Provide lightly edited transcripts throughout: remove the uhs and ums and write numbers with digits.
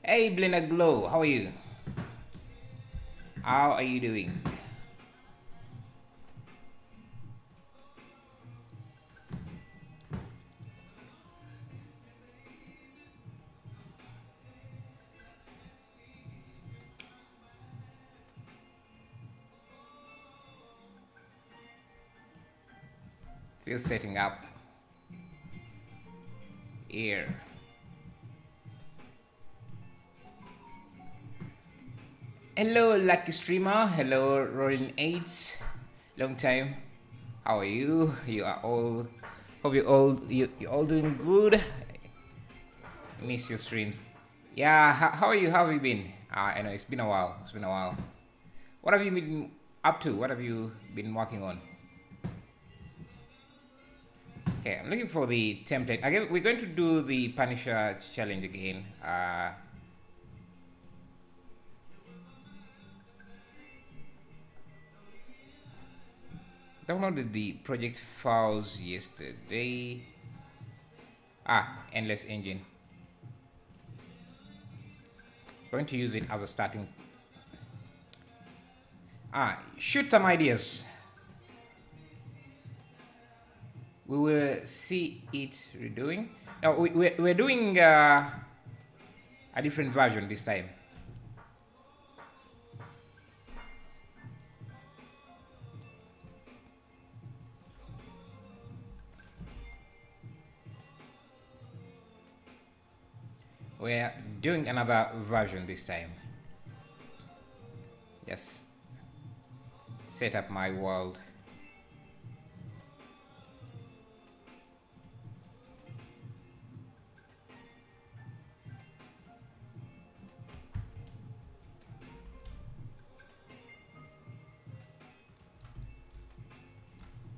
Hey Blender Glow, how are you? How are you doing? Still setting up here. Hello Lucky Streamer, hello Roaring Aids. Long time. How are you? You are all hope you all doing good. Miss your streams. Yeah, how are you? How have you been? I know it's been a while. It's been a while. What have you been up to? What have you been working on? Okay, I'm looking for the template. Again, we're going to do the Punisher challenge again. Downloaded the project files yesterday. Endless engine. Going to use it as a starting. Shoot some ideas. We will see it redoing. Now we're doing a different version this time. We're doing another version this time. Just set up my world.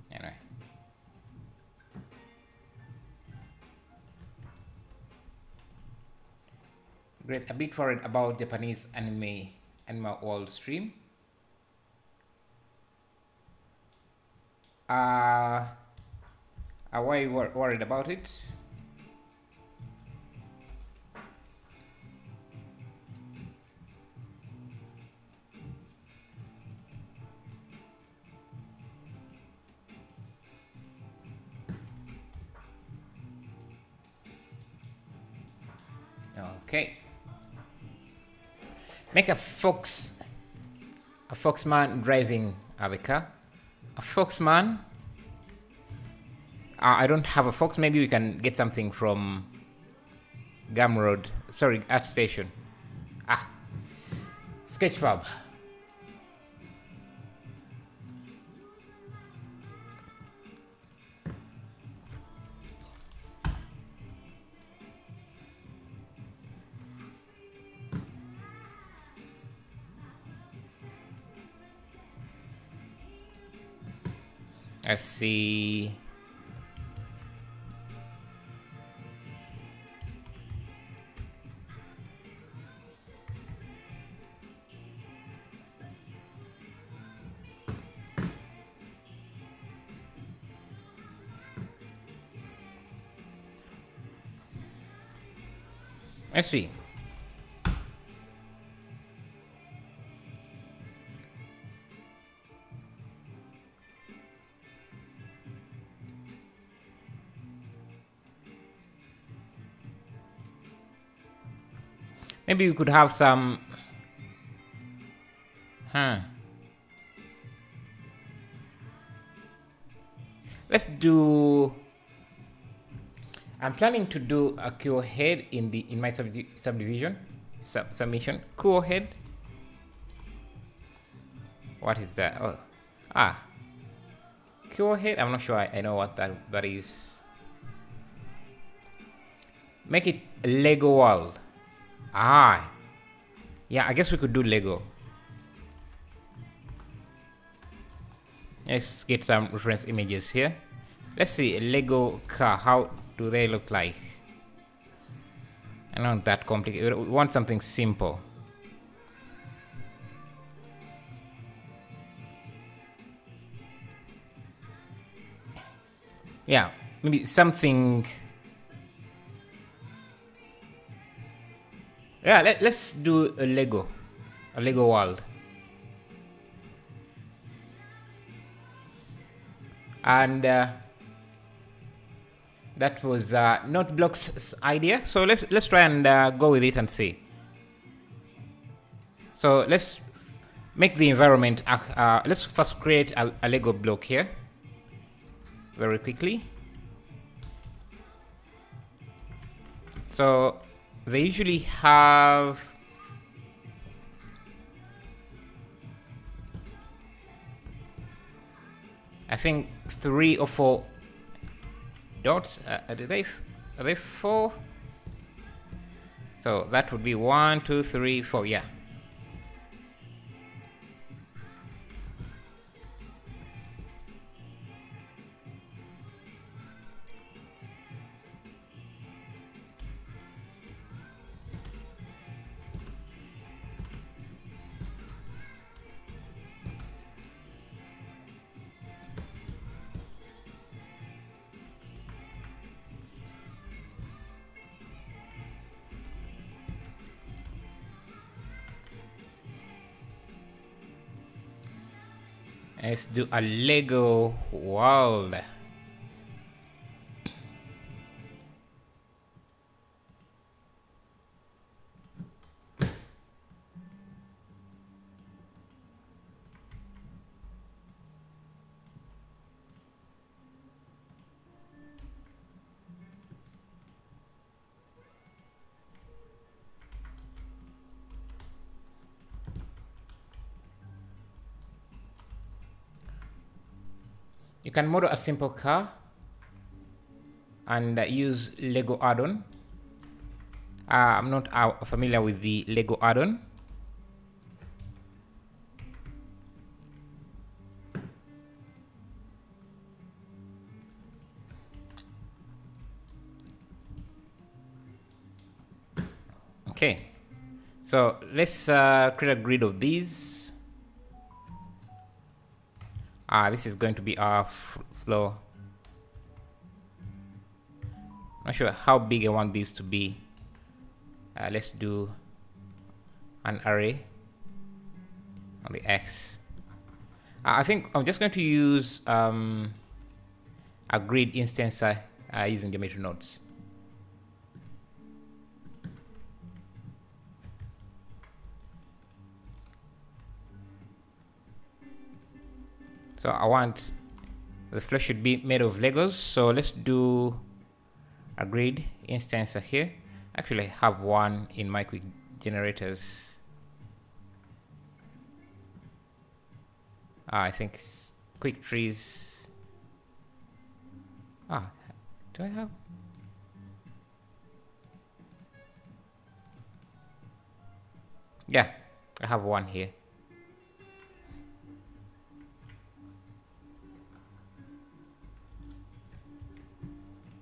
Anyway. Great, a bit for it about Japanese anime world stream. Why you worried about it? Okay. Make a foxman driving a car. A foxman. I don't have a fox. Maybe we can get something from Gumroad. Sorry, Art Station. Sketchfab. Let's see. Let's see. Maybe we could have some. Let's do. I'm planning to do a cure head in my subdivision submission. Cure head. What is that? Cure head. I'm not sure I know what that is. Make it a Lego world. Yeah, I guess we could do Lego. Let's get some reference images here. Let's see, a Lego car. How do they look like? I don't that complicated. We want something simple. Yeah, maybe something. Yeah, let's do a Lego world. And that was not Block's idea, so let's try and go with it and see. So let's make the environment. Let's first create a Lego block here, very quickly. So they usually have I think 3 or 4 dots. Are they 4? So that would be 1, 2, 3, 4. Yeah. Let's do a Lego world. You can model a simple car and use Lego add-on. I'm not familiar with the Lego add-on. Okay, so let's create a grid of these. This is going to be our floor. Not sure how big I want these to be. Let's do an array on the X. I think I'm just going to use a grid instance using geometry nodes. So I want the floor should be made of Legos. So let's do a grid instance here. Actually, I have one in my quick generators. I think it's quick trees. Do I have? Yeah, I have one here.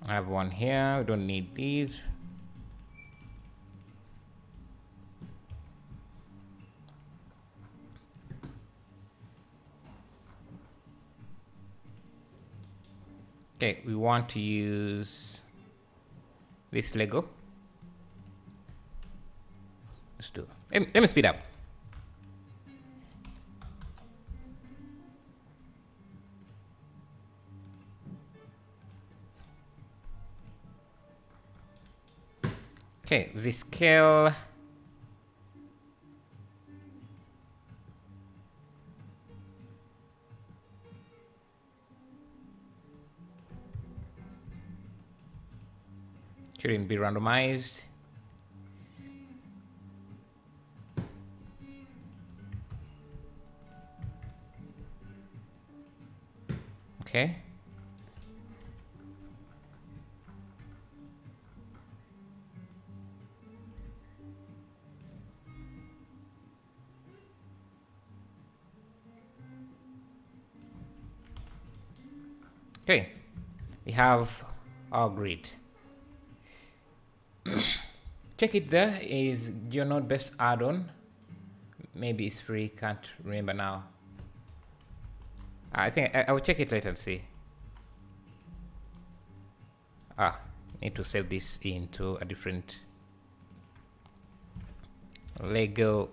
I have one here. We don't need these. Okay, we want to use this Lego. Let's do. Let me speed up. Okay, the scale. Shouldn't be randomized. Okay. Okay, we have our grid. Check it there. Is GeoNode best add-on? Maybe it's free, can't remember now. I think I will check it later and see. Need to save this into a different Lego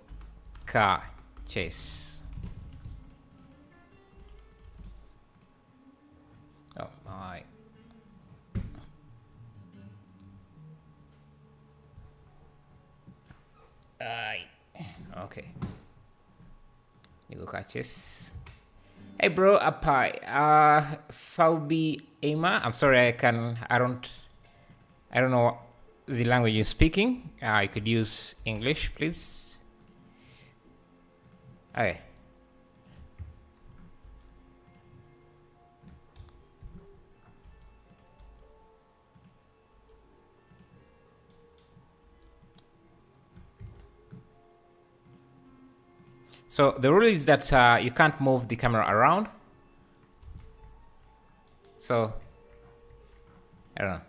car chase. Oh my. Okay. Lego car chase. Hey bro, Apai. Falbi Ema. I'm sorry, I don't know the language you're speaking. You could use English, please. Okay. So the rule is that you can't move the camera around. So, I don't know.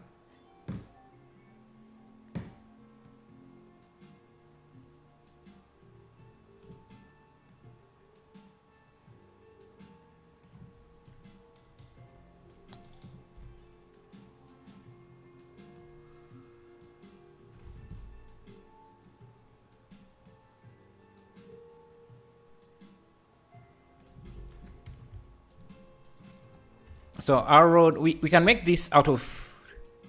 So our road, we can make this out of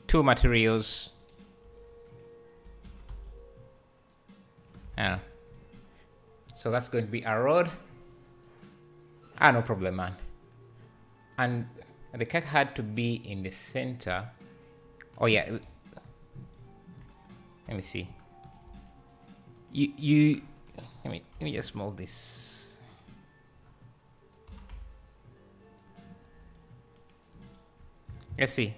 2 materials. Yeah. So that's going to be our road. No problem, man. And the cake had to be in the center. Oh yeah. Let me see. Let me just move this. Let's see.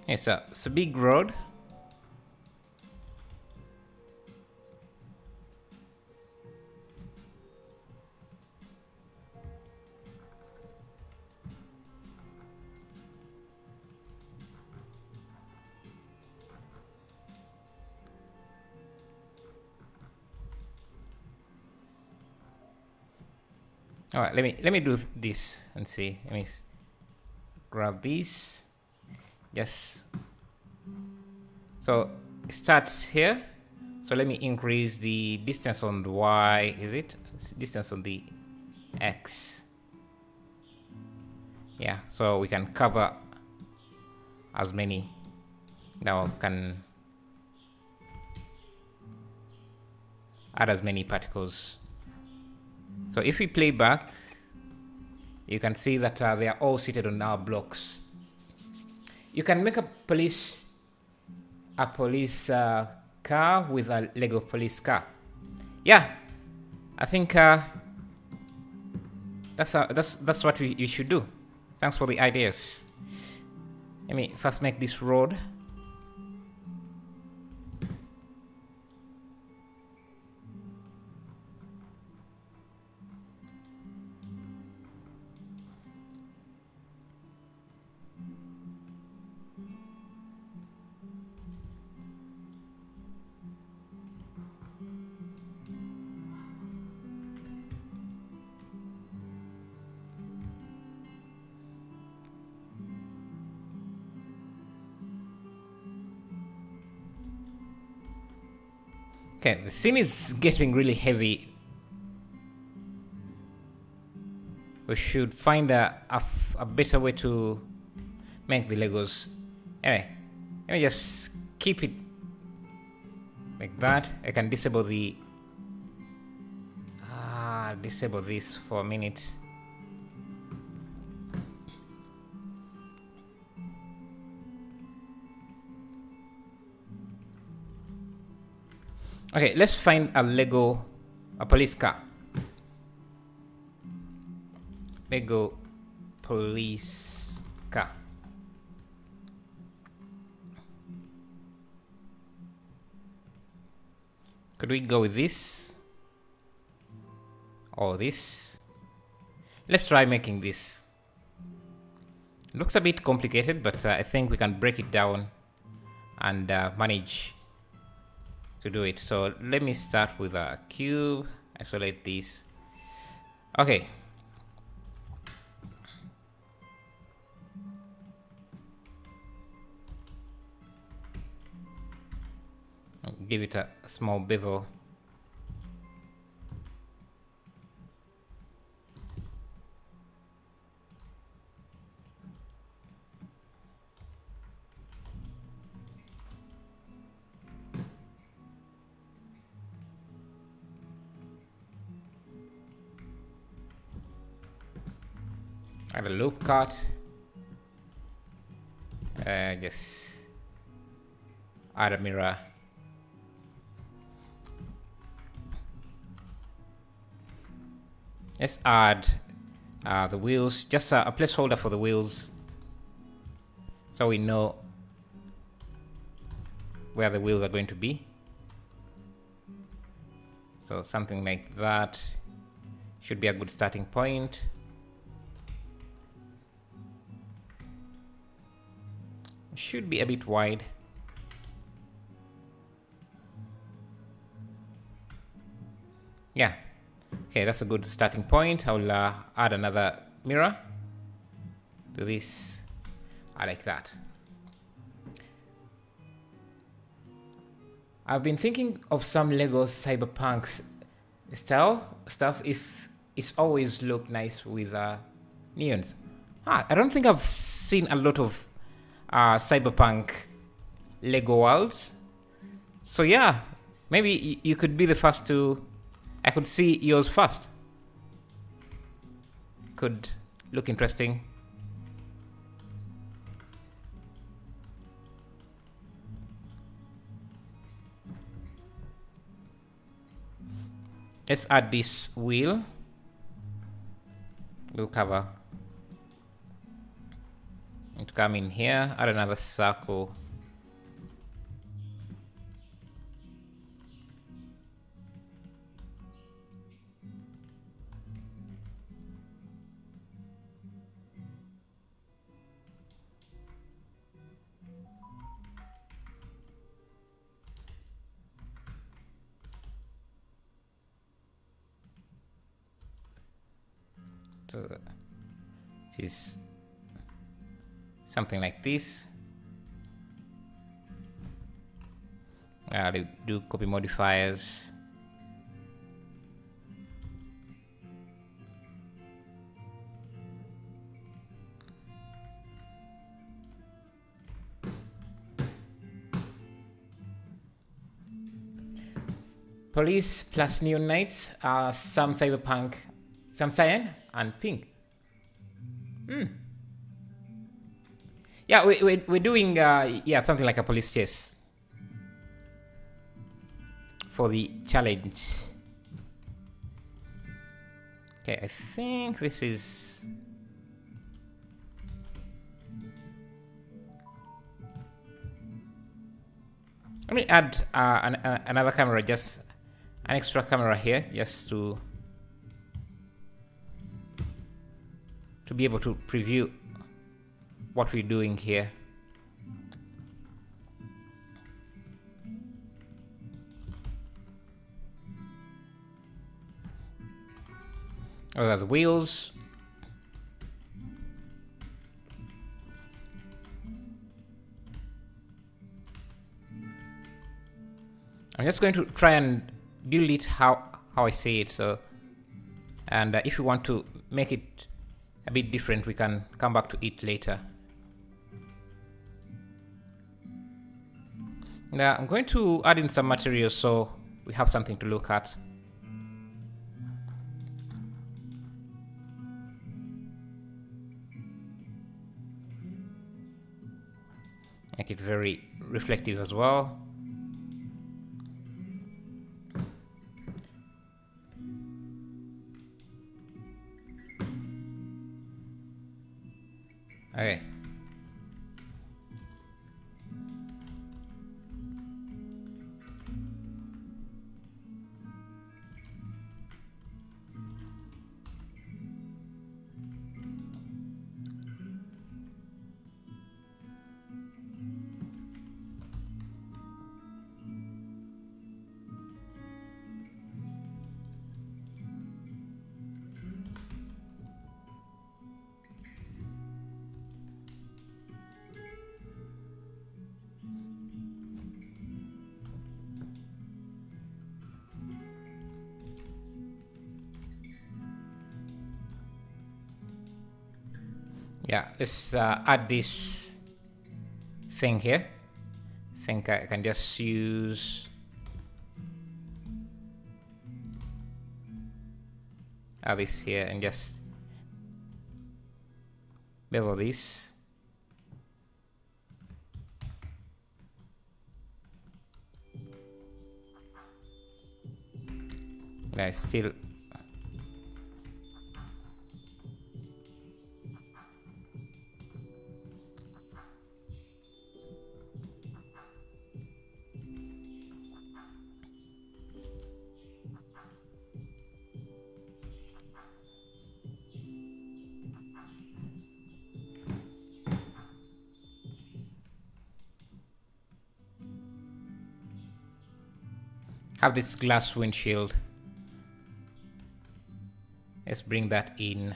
It's a big road. All right, let me do this and see. Let me grab this. Yes. So it starts here. So let me increase the distance on the Y. Is it distance on the X? Yeah. So we can cover as many. Now can add as many particles. So if we play back, you can see that they are all seated on our blocks. You can make a police car with a Lego police car. Yeah, I think that's what you should do. Thanks for the ideas. Let me first make this road. Okay, the scene is getting really heavy. We should find a better way to make the Legos. Anyway, let me just keep it like that. I can disable the disable this for a minute. Okay, let's find a police car. Lego police car. Could we go with this? Or this? Let's try making this. Looks a bit complicated, but I think we can break it down and manage to do it. So let me start with a cube, isolate this. Okay. I'll give it a small bevel. Add a loop cut. Just add a mirror. Let's add the wheels, just a placeholder for the wheels, so we know where the wheels are going to be. So something like that should be a good starting point. Should be a bit wide. Yeah. Okay, that's a good starting point. I'll add another mirror to this. I like that. I've been thinking of some Lego cyberpunk style stuff if it's always look nice with neons. I don't think I've seen a lot of cyberpunk Lego worlds. So yeah, maybe you could be the first to... I could see yours first. Could look interesting. Let's add this wheel. We'll cover. And come in here, add another circle. So this is something like this. Do copy modifiers. Police plus neon nights, some cyberpunk, some cyan and pink. Yeah, we're doing something like a police chase for the challenge. Okay, I think this is... Let me add another camera, just an extra camera here, just to be able to preview what we're doing here. Oh, there are the wheels. I'm just going to try and build it how I see it. So, and if you want to make it a bit different, we can come back to it later. Now I'm going to add in some materials so we have something to look at. Make it very reflective as well. Okay. Yeah, let's add this thing here. I think I can just use this here and just bevel this. I still have this glass windshield. Let's bring that in.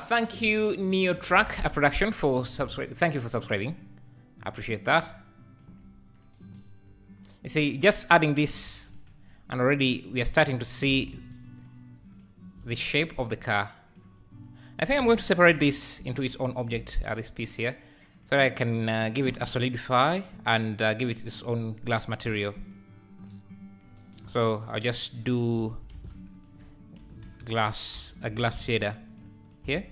Thank you, NeoTrack Production, for subscribing. Thank you for subscribing. I appreciate that. You see, just adding this, and already we are starting to see the shape of the car. I think I'm going to separate this into its own object, this piece here, so that I can give it a solidify and give it its own glass material. So I'll just do a glass shader here.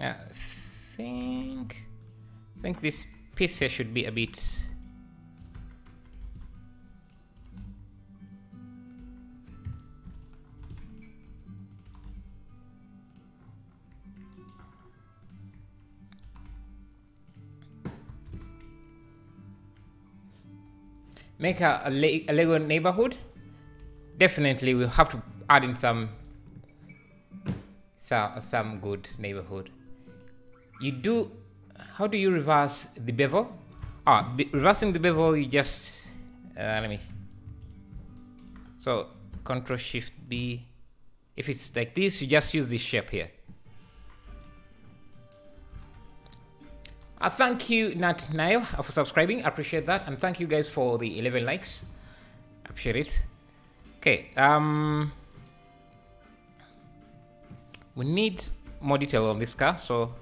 I think this piece here should be a bit make a Lego neighborhood. Definitely we'll have to add in some good neighborhood. How do you reverse the bevel? Reversing the bevel, you just so Control Shift B. If it's like this, you just use this shape here. Thank you, Nat Nile, for subscribing. I appreciate that, and thank you guys for the 11 likes. I appreciate it. Okay, we need more detail on this car, so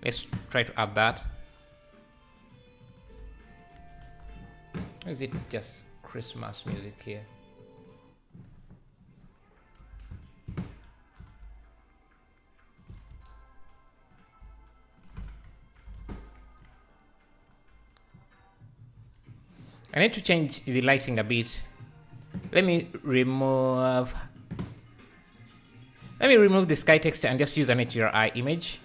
let's try to add that. Or is it just Christmas music here? I need to change the lighting a bit. Let me remove the sky texture and just use an HDRI image.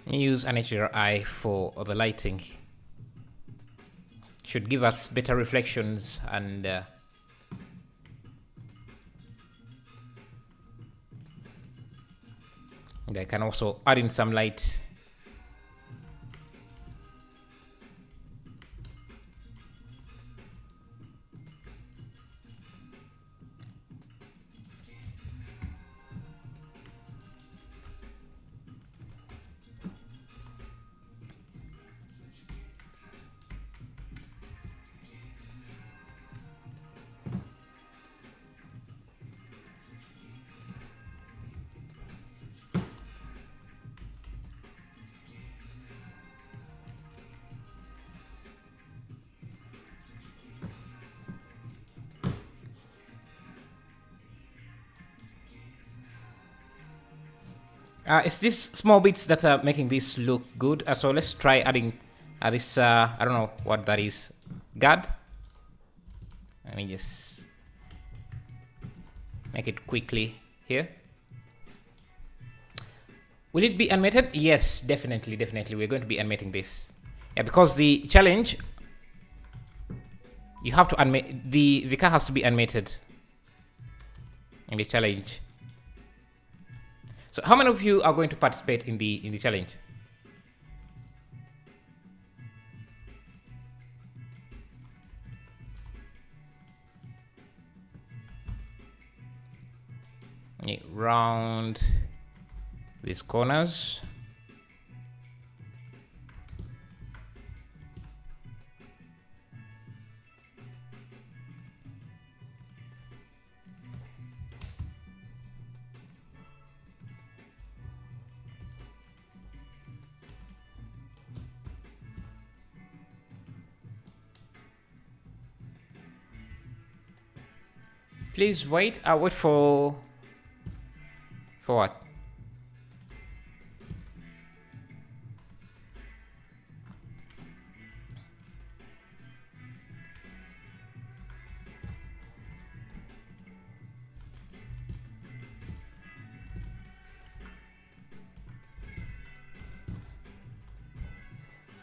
Use an HDRI for the lighting. Should give us better reflections and I can also add in some light. It's these small bits that are making this look good. So let's try adding this, I don't know what that is, guard. Let me just make it quickly here. Will it be animated? Yes, definitely. We're going to be animating this. Yeah, because the challenge You have to animate, the car has to be animated in the challenge. So how many of you are going to participate in the challenge? Round these corners. Please wait. I'll wait for what?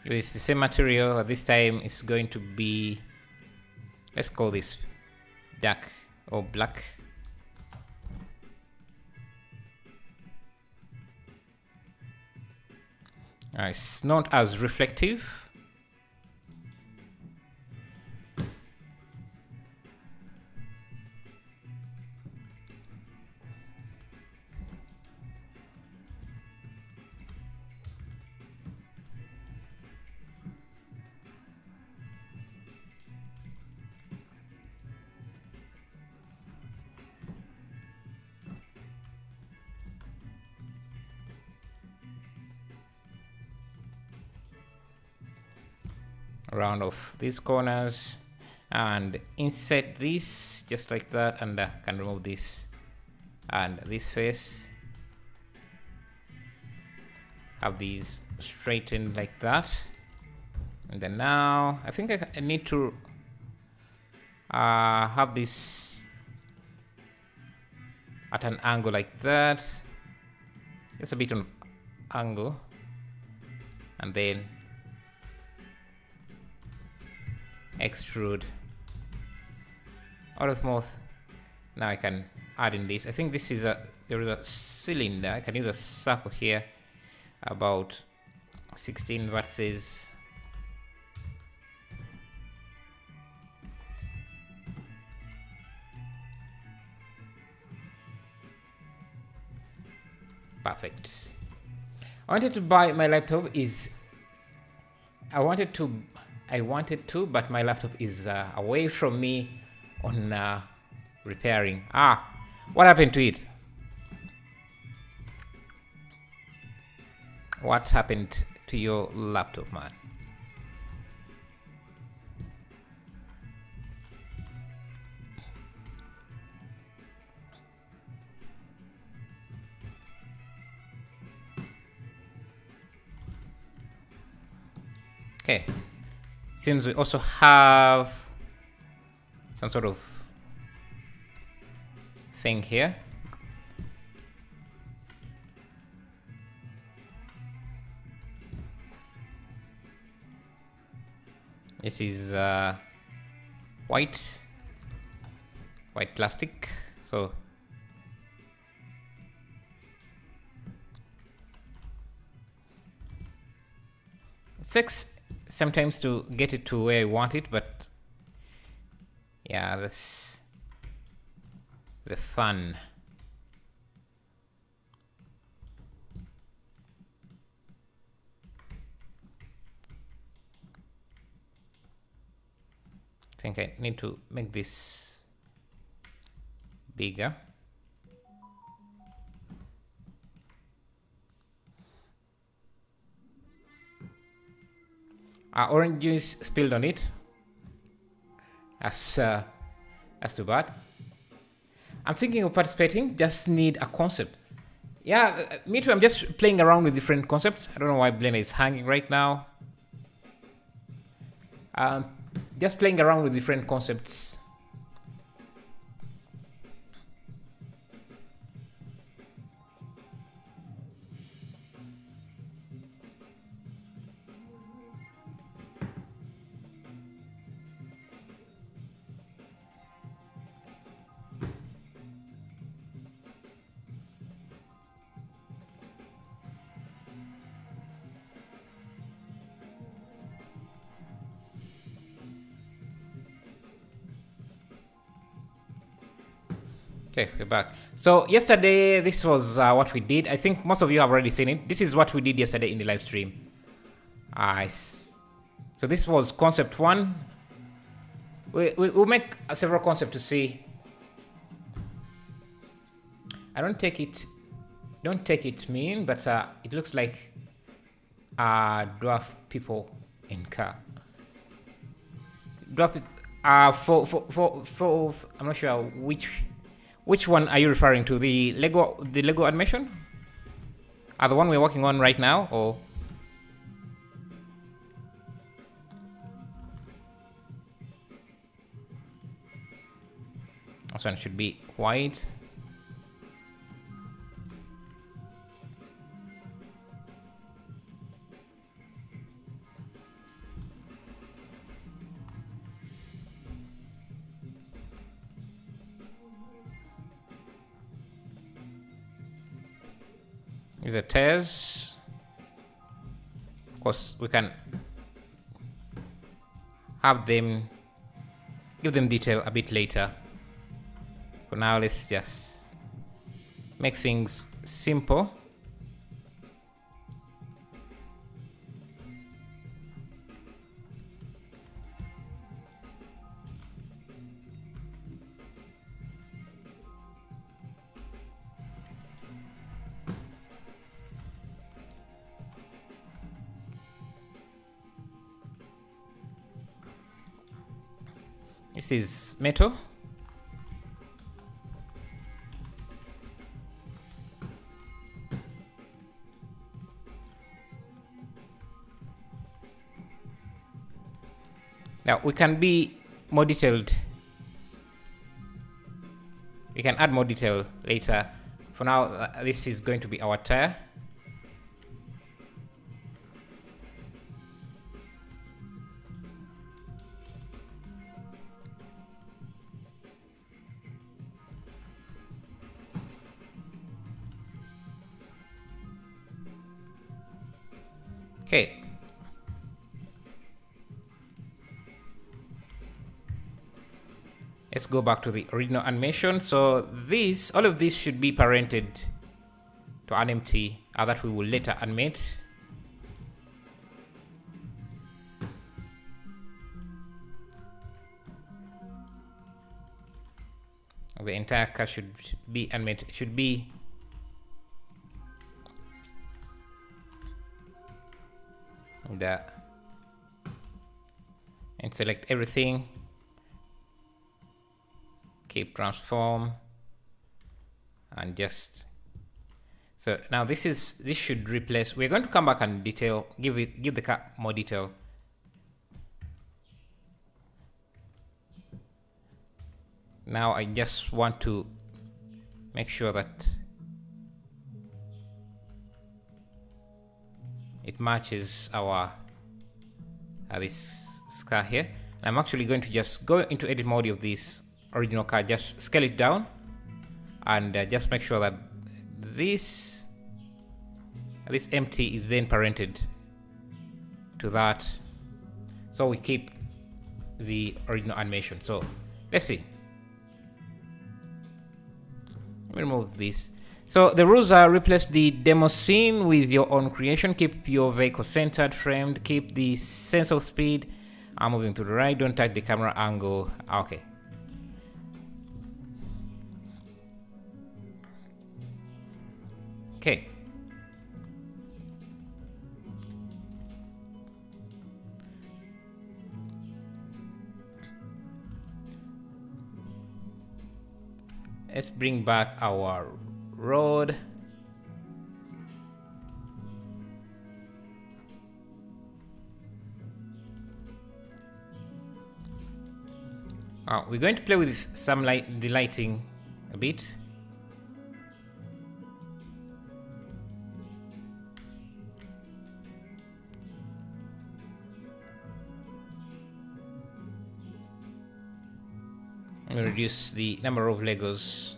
It's the same material. This time it's going to be, let's call this dark or black. It's not as reflective. Round off these corners and insert this just like that, and can remove this and this face. Have these straightened like that, and then now I think I need to have this at an angle like that, just a bit on angle, and then extrude out of mouth. Now I can add in this. I think this is there is a cylinder. I can use a circle here about 16 verses. Perfect. I wanted to buy my laptop I wanted to, but my laptop is away from me on repairing. What happened to it? What happened to your laptop, man? Okay. Seems we also have some sort of thing here. This is white plastic. So it takes sometimes to get it to where I want it, but yeah, that's the fun. I think I need to make this bigger. Orange juice spilled on it. That's too bad. I'm thinking of participating. Just need a concept. Yeah, me too. I'm just playing around with different concepts. I don't know why Blender is hanging right now. Just playing around with different concepts. Okay, we're back. So yesterday, this was what we did. I think most of you have already seen it. This is what we did yesterday in the live stream. So this was concept 1. We'll make several concepts to see. I don't take it mean, but it looks like dwarf people in car. Dwarf for I'm not sure which one are you referring to? The Lego animation? The one we're working on right now, or this one should be white. Is a test. Of course, we can have them give them detail a bit later. For now, let's just make things simple. This is metal. Now we can be more detailed. We can add more detail later. For now, this is going to be our tire. Okay. Let's go back to the original animation. So all of this should be parented to an empty that we will later animate. The entire car should be animated, and select everything, keep transform, and just so now this should replace. We're going to come back and detail, give the car more detail. Now I just want to make sure that it matches our this car here. I'm actually going to just go into edit mode of this original car, just scale it down, and just make sure that this empty is then parented to that, so we keep the original animation. So let's see. Let me remove this. So the rules are: replace the demo scene with your own creation, keep your vehicle centered, framed, keep the sense of speed, I'm moving to the right, don't touch the camera angle. Okay. Okay. Let's bring back our road. We're going to play with the lighting a bit. I'm going to reduce the number of Legos.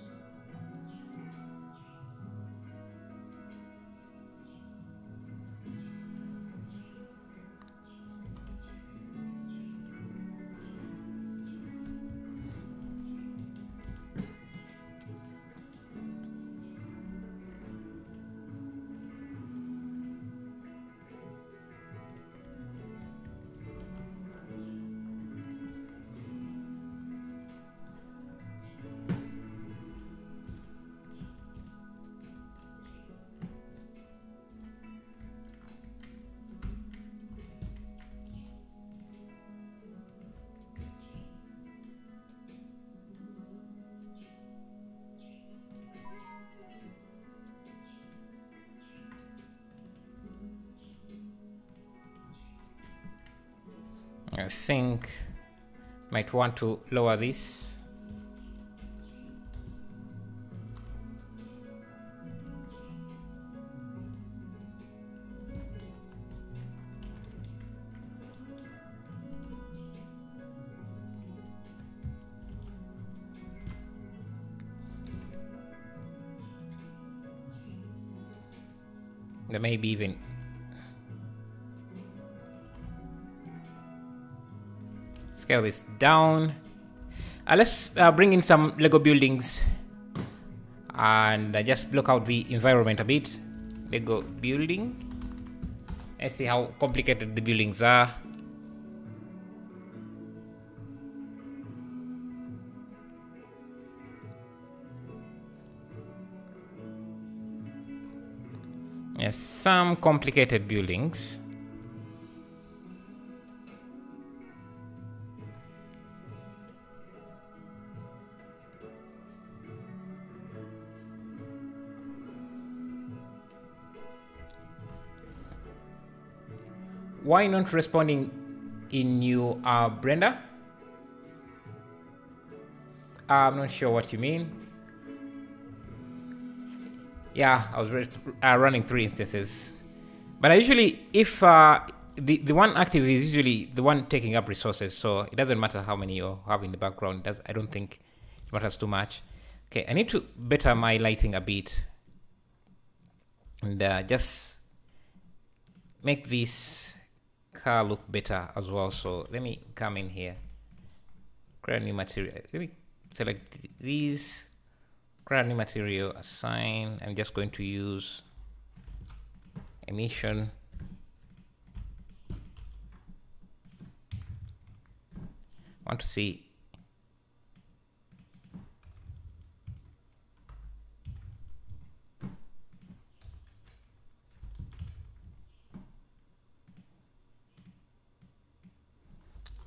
I think might want to lower this. There may be even scale this down. Let's bring in some Lego buildings and just block out the environment a bit. Lego building. Let's see how complicated the buildings are. Yes, some complicated buildings. Why not responding in new Brenda? I'm not sure what you mean. Yeah, I was running 3 instances. But I usually, if the one active is usually the one taking up resources, so it doesn't matter how many you have in the background. I don't think it matters too much. Okay, I need to better my lighting a bit. And just make this car look better as well. So let me come in here, create a new material. Let me select these, create a new material, assign. I'm just going to use emission. I want to see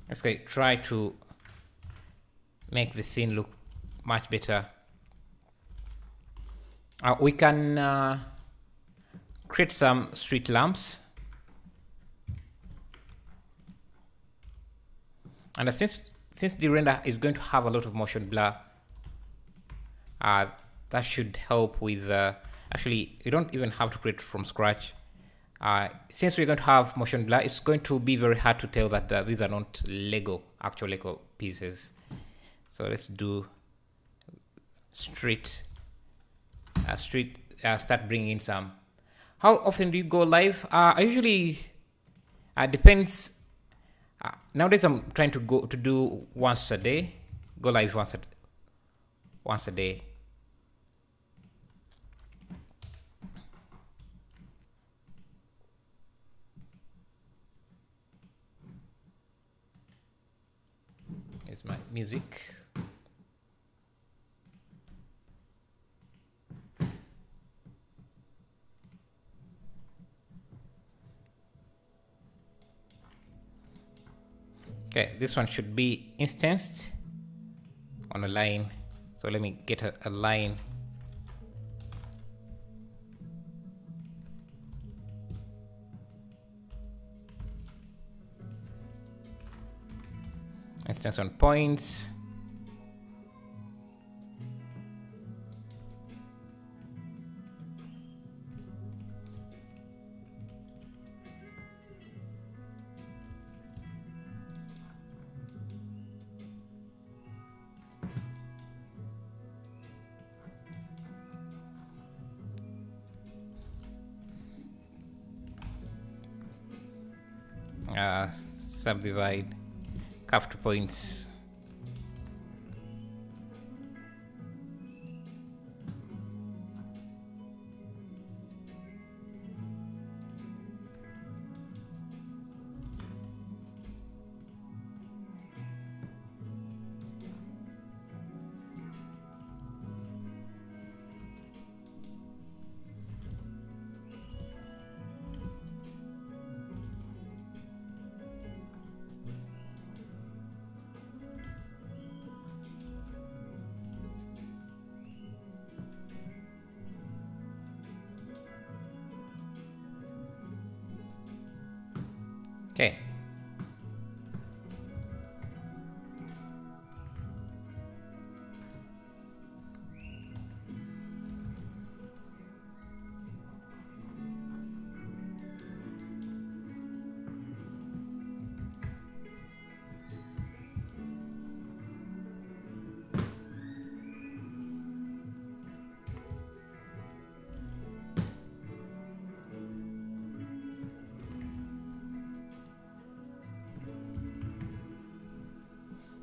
let's try to make the scene look much better. We can create some street lamps. And since the render is going to have a lot of motion blur, that should help with, actually, you don't even have to create from scratch. Since we're going to have motion blur, it's going to be very hard to tell that these are not actual Lego pieces. So let's do street, start bringing in some. How often do you go live? I usually, depends. Nowadays I'm trying to do once a day, go live once a day. Here's my music. Okay, this one should be instanced on a line. So let me get a line. Instance on points. Subdivide, curve to points.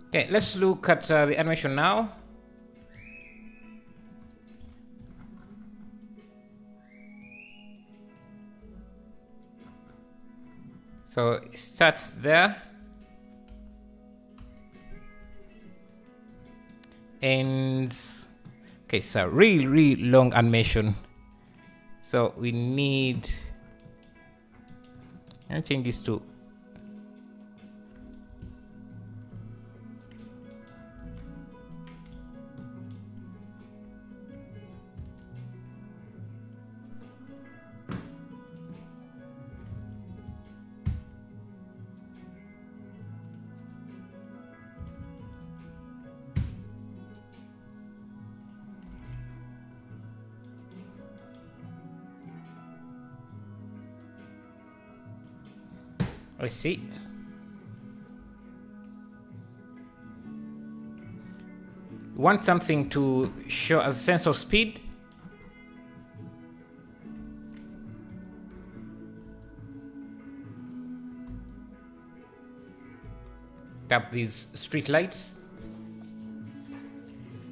Okay, let's look at the animation now. So it starts there. Ends. Okay, it's a really long animation. So we need. I'll change this to. Let's see. Want something to show a sense of speed? Tap these street lights.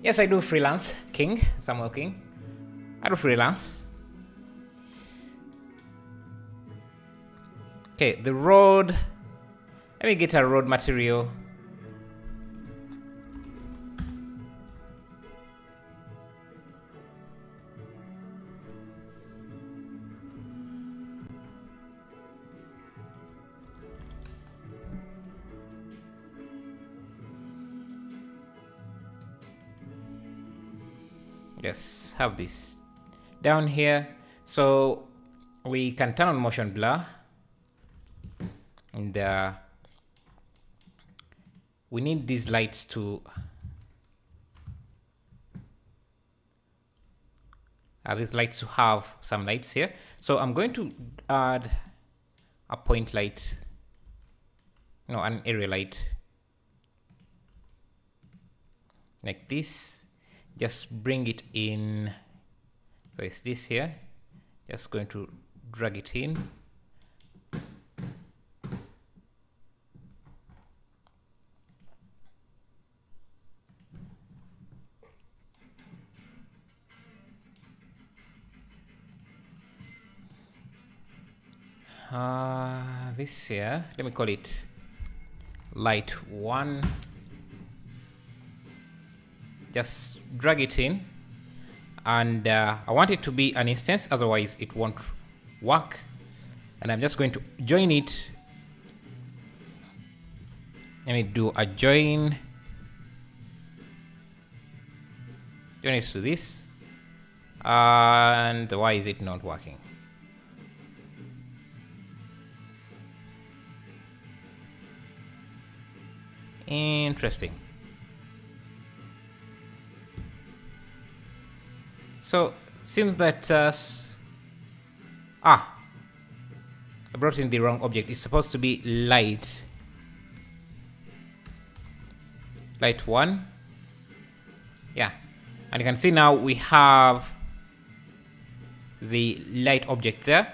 Yes, I do freelance, King, Samuel King. I do freelance. Okay, the road. Let me get a road material. Yes, have this down here. So we can turn on motion blur. And we need these lights to have some lights here. So I'm going to add a point light, no, an area light like this. Just bring it in. So it's this here. Just going to drag it in. This here, let me call it light 1. Just drag it in, and I want it to be an instance, otherwise it won't work. And I'm just going to join it. Let me do a join it to this. And why is it not working? Interesting. So seems that I brought in the wrong object. It's supposed to be light 1. Yeah, and you can see now we have the light object there.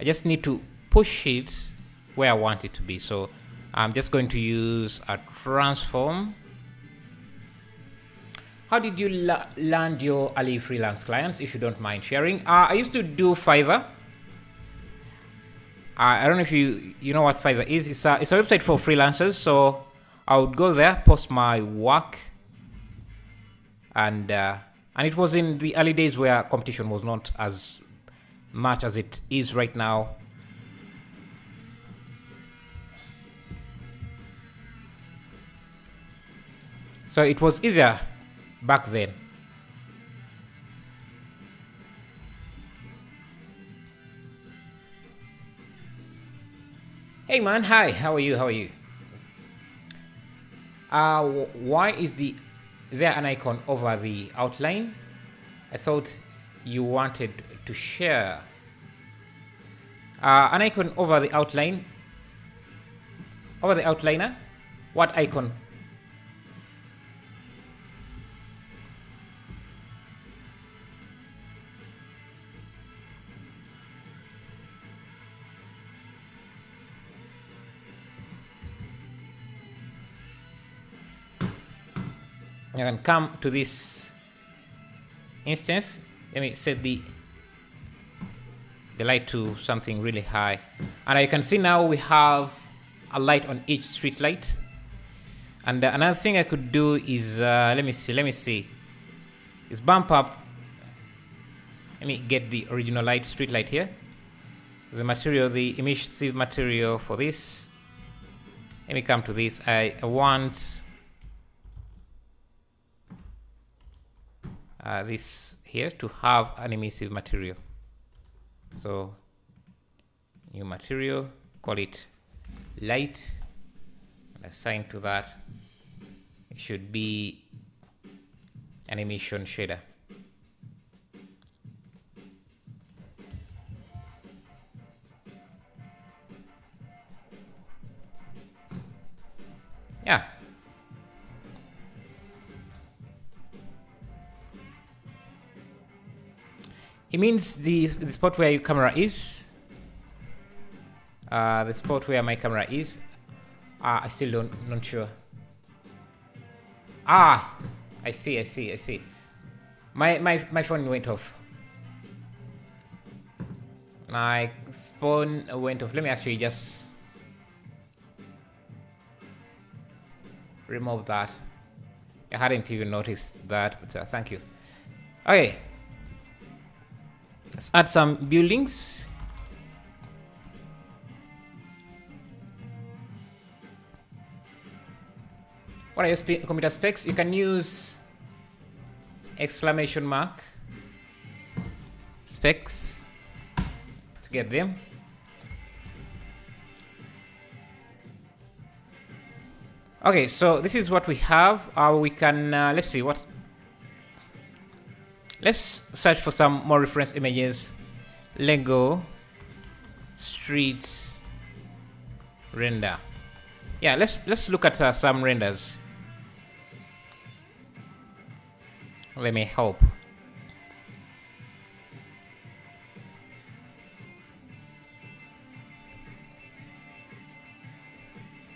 I just need to push it where I want it to be. So I'm just going to use a transform. How did you land your early freelance clients, if you don't mind sharing? I used to do Fiverr. I don't know if you know what Fiverr is. It's a website for freelancers. So I would go there, post my work, and it was in the early days where competition was not as much as it is right now. So it was easier back then. Hey man, hi, how are you? Why is there an icon over the outline? I thought you wanted to share. An icon over the outline. Over the outliner? What icon? You can come to this instance. Let me set the light to something really high, and you can see now we have a light on each street light. And another thing I could do is let me see is bump up. Let me get the original light, street light here, the material, the emissive material for this. Let me come to this. I want this here to have an emissive material. So new material, call it light, and assign to that it should be an emission shader. Yeah. It means the spot where your camera is, the spot where my camera is. I still not sure. I see. My phone went off. My phone went off. Let me actually just remove that. I hadn't even noticed that, but thank you. Okay. Let's add some buildings. What are your computer specs? You can use exclamation mark specs to get them. Okay, so this is what we have. We can let's see what. Let's search for some more reference images. Lego street render. Yeah, let's look at some renders. Let me hope.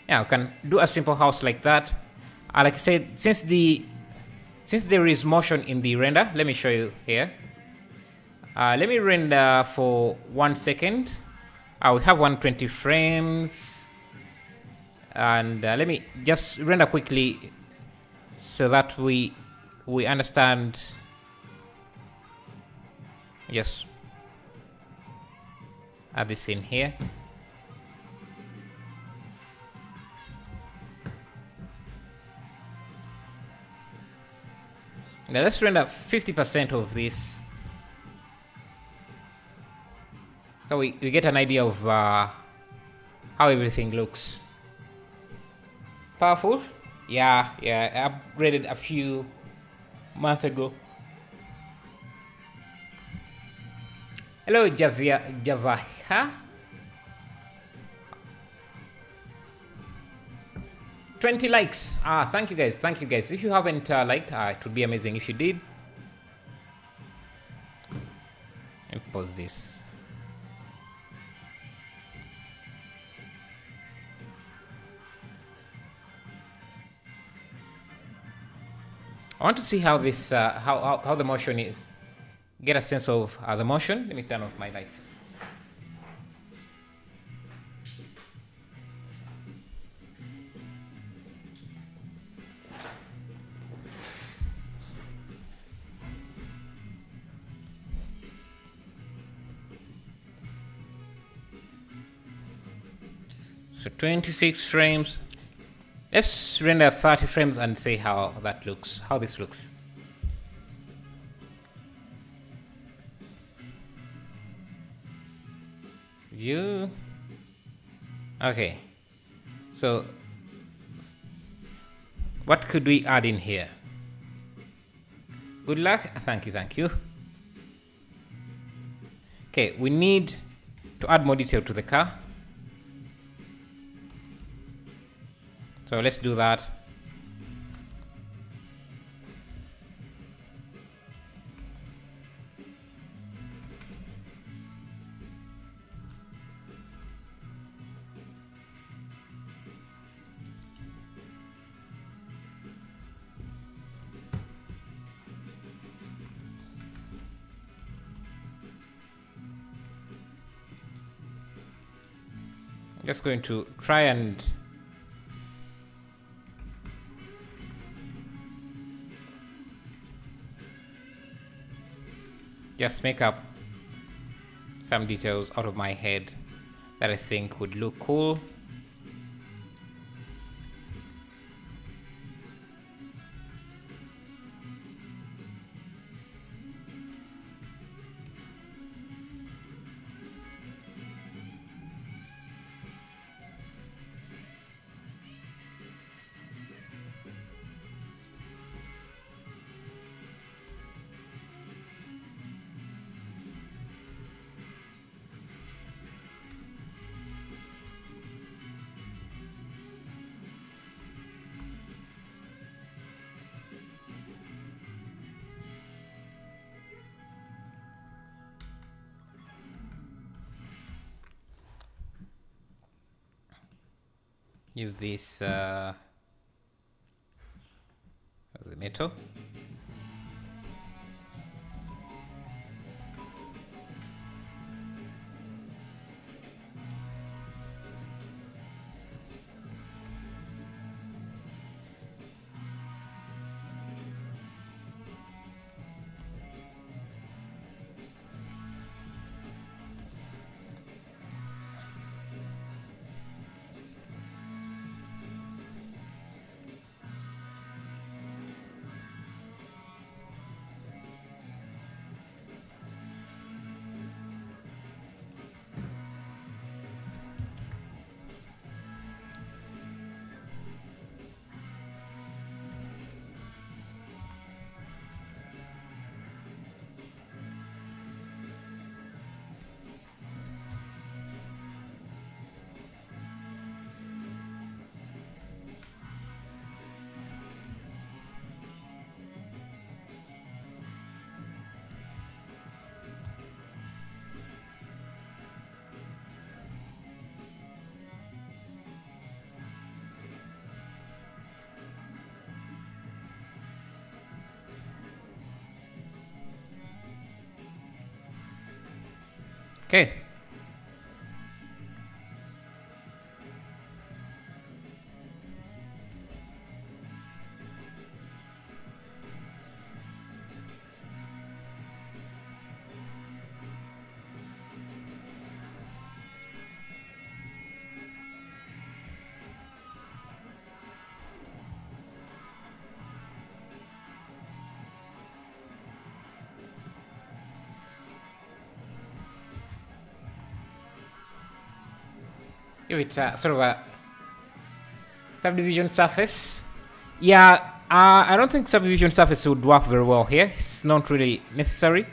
Yeah, we can do a simple house like that. Like I said, since there is motion in the render, let me show you here. Let me render for 1 second. We have 120 frames, and let me just render quickly so that we understand. Just add this in here. Now let's render 50% of this, so we get an idea of how everything looks. Powerful? Yeah, I upgraded a few months ago. Hello, Javaha. 20 likes. Thank you guys. If you haven't liked, it would be amazing if you did. And pause this. I want to see how this how the motion is. Get a sense of the motion. Let me turn off my lights. So 26 frames. Let's render 30 frames and see how that looks, how this looks. View. Okay. So what could we add in here? Good luck. Thank you. Okay, we need to add more detail to the car. So let's do that. Just going to try and just make up some details out of my head that I think would look cool. Use this the metal. Okay. Give it sort of a subdivision surface. Yeah, I don't think subdivision surface would work very well here. It's not really necessary.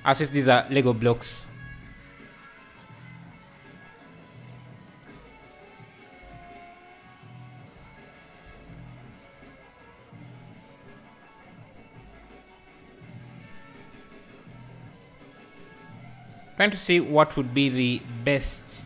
As these are Lego blocks. Trying to see what would be the best.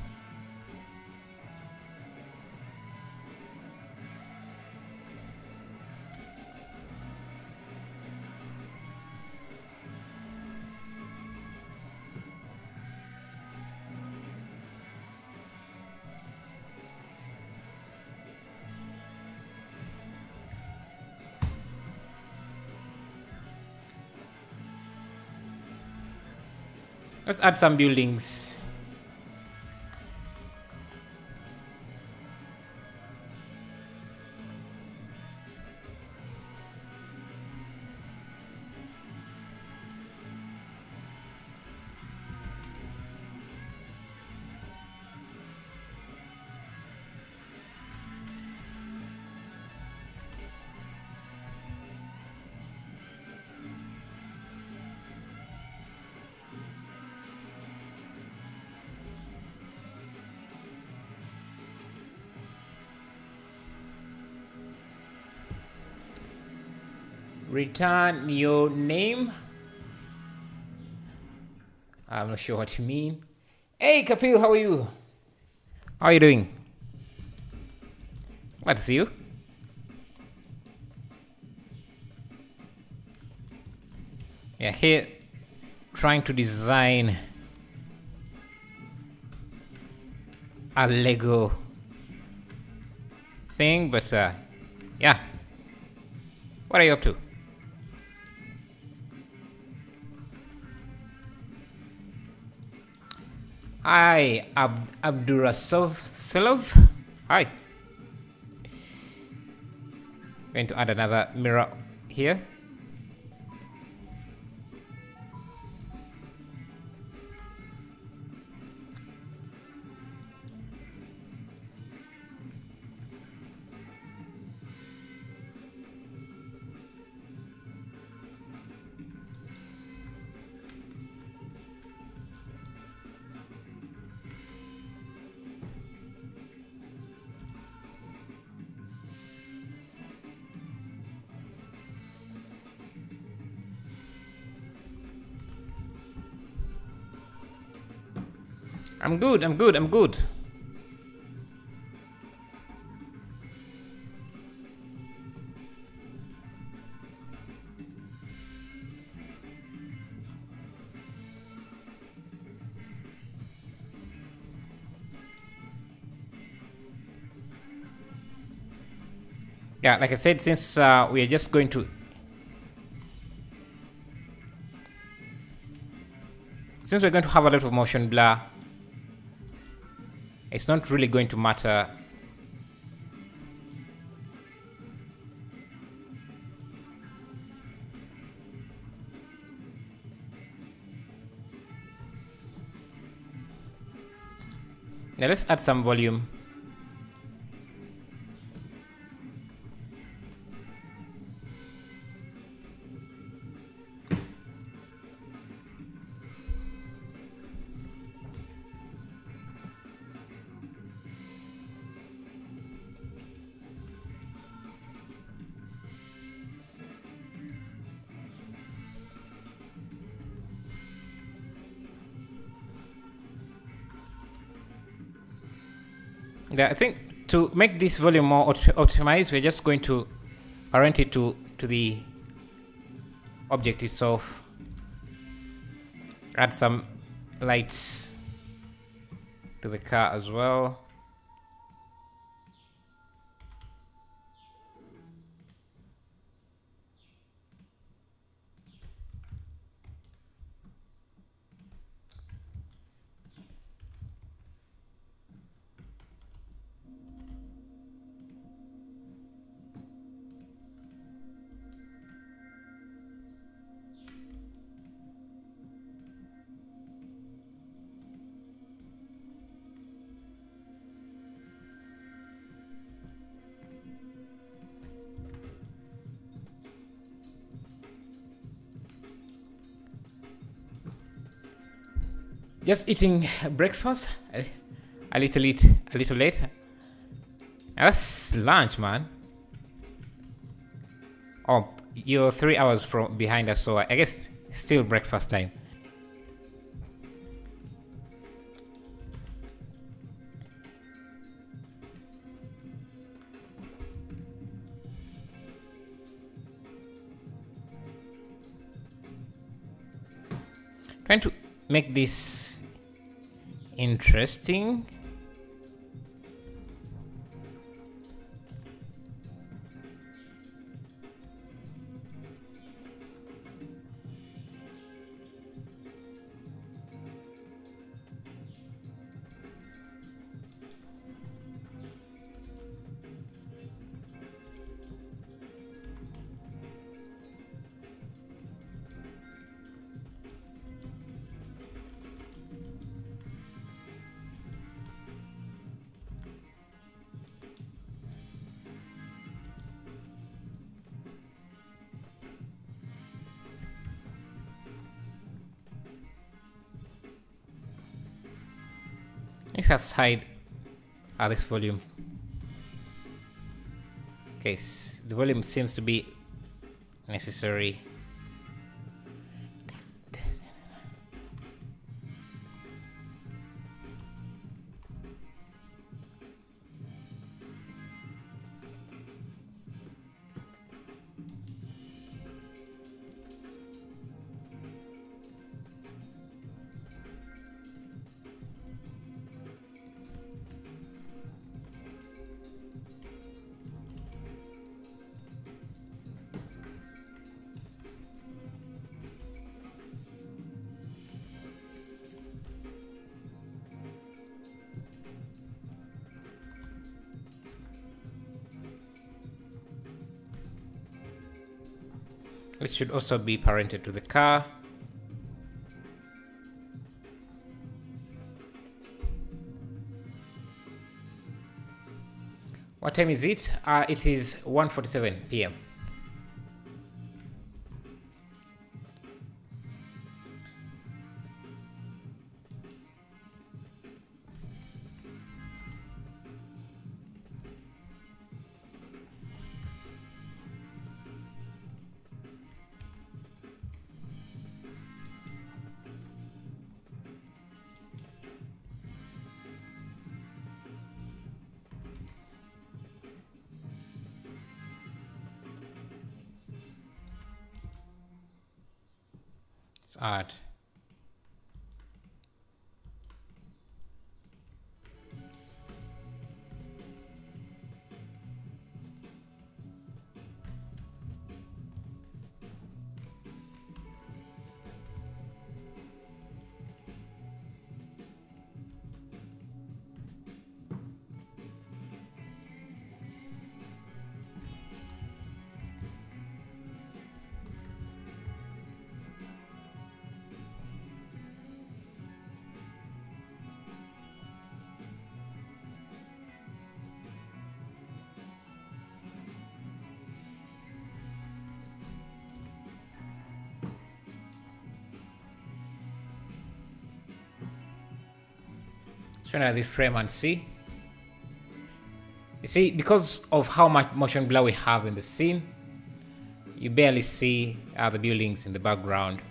Let's add some buildings. Return your name. I'm not sure what you mean. Hey Kapil, how are you? How are you doing? Glad to see you. Yeah, here trying to design a Lego thing, but yeah. What are you up to? Hi, Abdurasov Selov. Hi. Going to add another mirror here. I'm good. Yeah, like I said, since we are just going to... Since we're going to have a lot of motion blur, it's not really going to matter. Now let's add some volume. Yeah, I think to make this volume more optimized, we're just going to parent it to the object itself. Add some lights to the car as well. Just eating breakfast. A little late. That's lunch, man. Oh, you're 3 hours from behind us, so I guess still breakfast time. Trying to make this interesting. Let's hide this volume. Okay, the volume seems to be necessary. This should also be parented to the car. What time is it? It is 1:47 p.m. It's odd. Turn out the frame and see. You see, because of how much motion blur we have in the scene, you barely see the buildings in the background.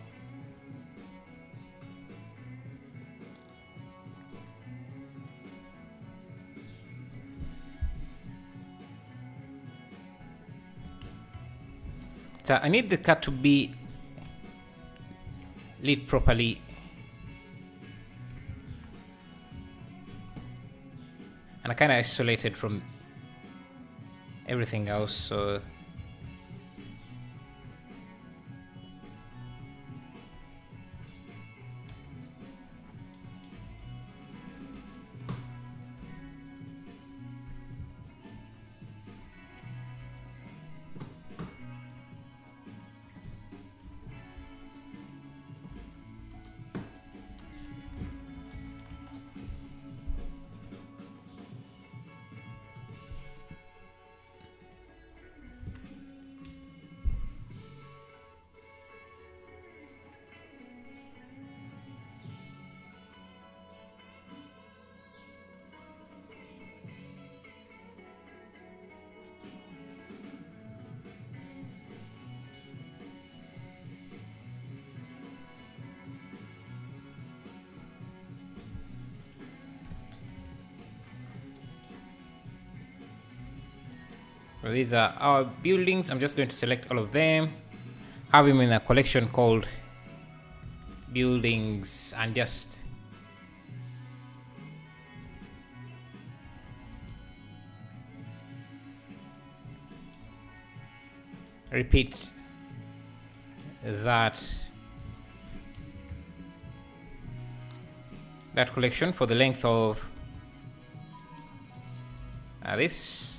So I need the car to be lit properly. And I kind of isolated from everything else, so well, these are our buildings. I'm just going to select all of them, have them in a collection called buildings, and just repeat that collection for the length of this.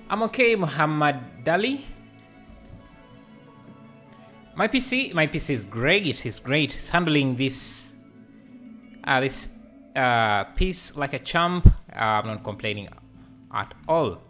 I'm okay, Muhammad Dali. My PC is great. It's great. It's handling this piece like a champ. I'm not complaining at all.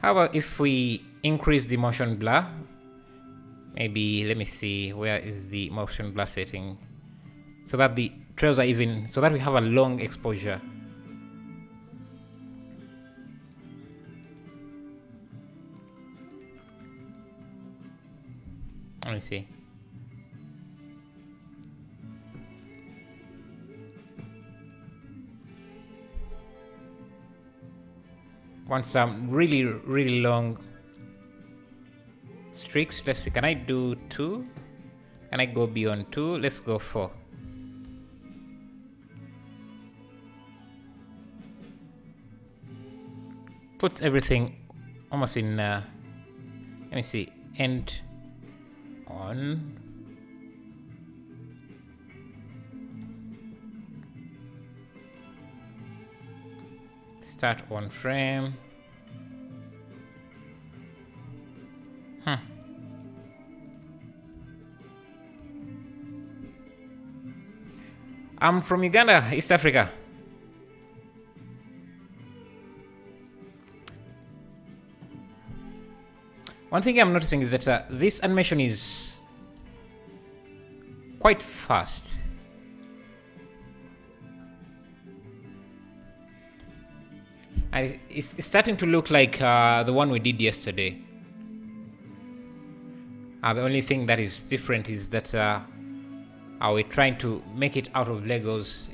How about if we increase the motion blur? Maybe, let me see, where is the motion blur setting? So that the trails are even, so that we have a long exposure. Let me see. Want some really, really long streaks. Let's see, can I do 2? Can I go beyond 2? Let's go 4. Puts everything almost in, let me see, end on. Start on frame. I'm from Uganda, East Africa. One thing I'm noticing is that this animation is quite fast. And it's starting to look like the one we did yesterday. The only thing that is different is that we're trying to make it out of Legos.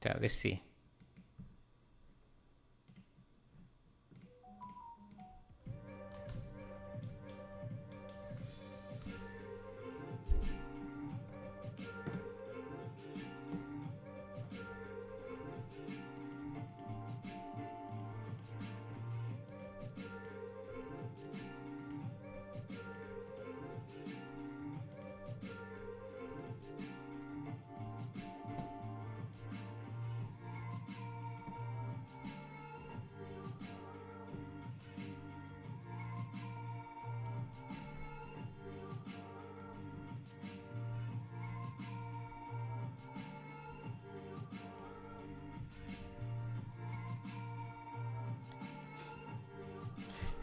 So let's see.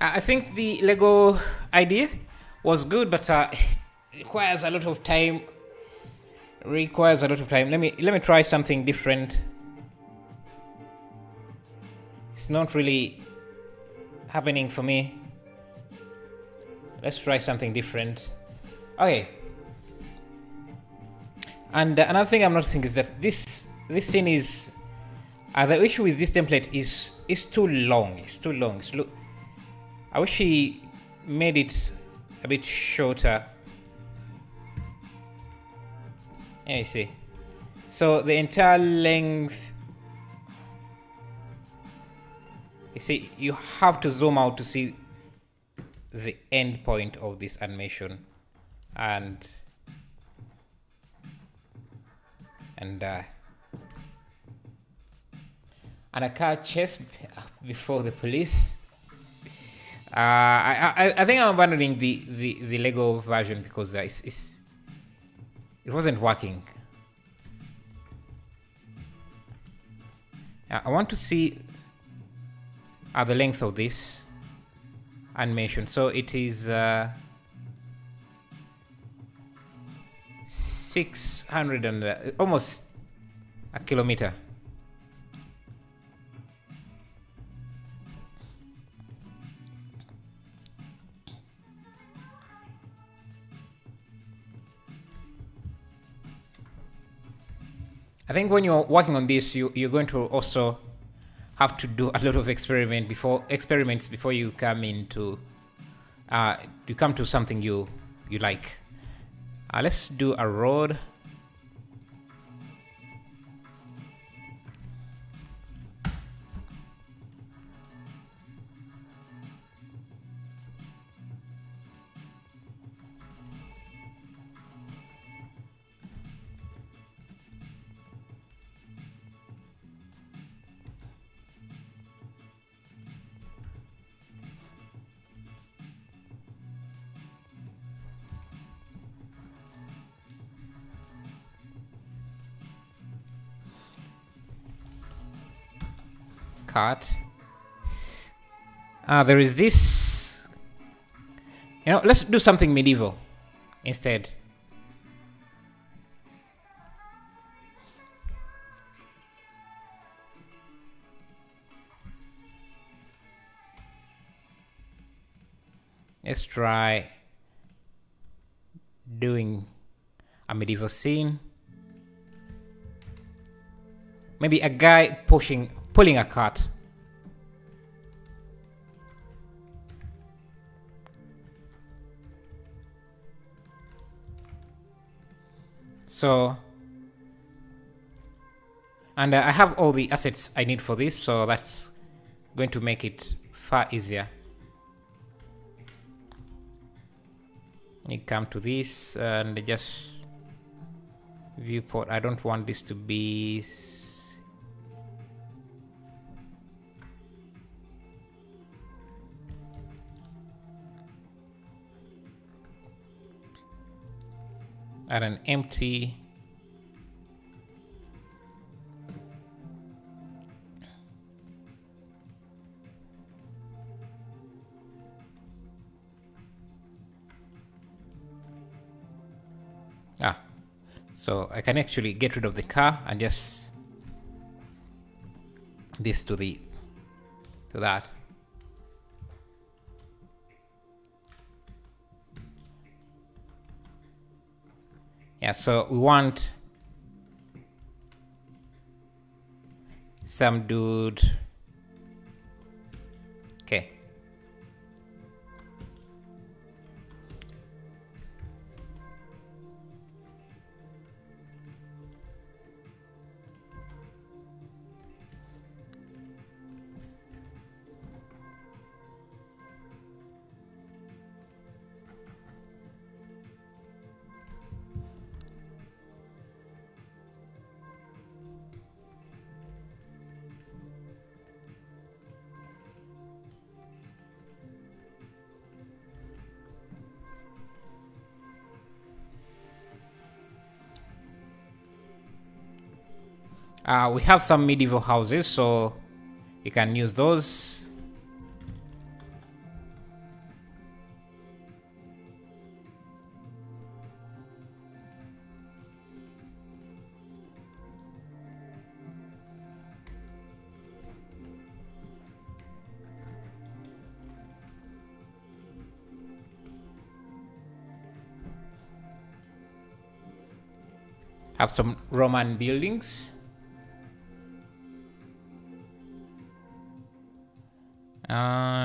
I think the Lego idea was good, but requires a lot of time. Let me try something different. It's not really happening for me. Let's try something different. Okay. And another thing I'm noticing is that this scene is the issue with this template is too long. It's too long. I wish he made it a bit shorter. Let me see. So the entire length, you see, you have to zoom out to see the end point of this animation, and a car chase before the police. I think I'm abandoning the Lego version because it wasn't working. I want to see the length of this animation. So it is 600 and almost a kilometer. I think when you're working on this, you're going to also have to do a lot of experiments before you come into to something you like. Let's do a road. cart. There is this. Let's do something medieval instead. Let's try doing a medieval scene. Maybe a guy pulling a cart. So, and I have all the assets I need for this, so that's going to make it far easier. You come to this and just viewport. I don't want this to be at an empty. So I can actually get rid of the car and just this to that. Yeah, so we want some dude. Okay. We have some medieval houses, so you can use those. Have some Roman buildings.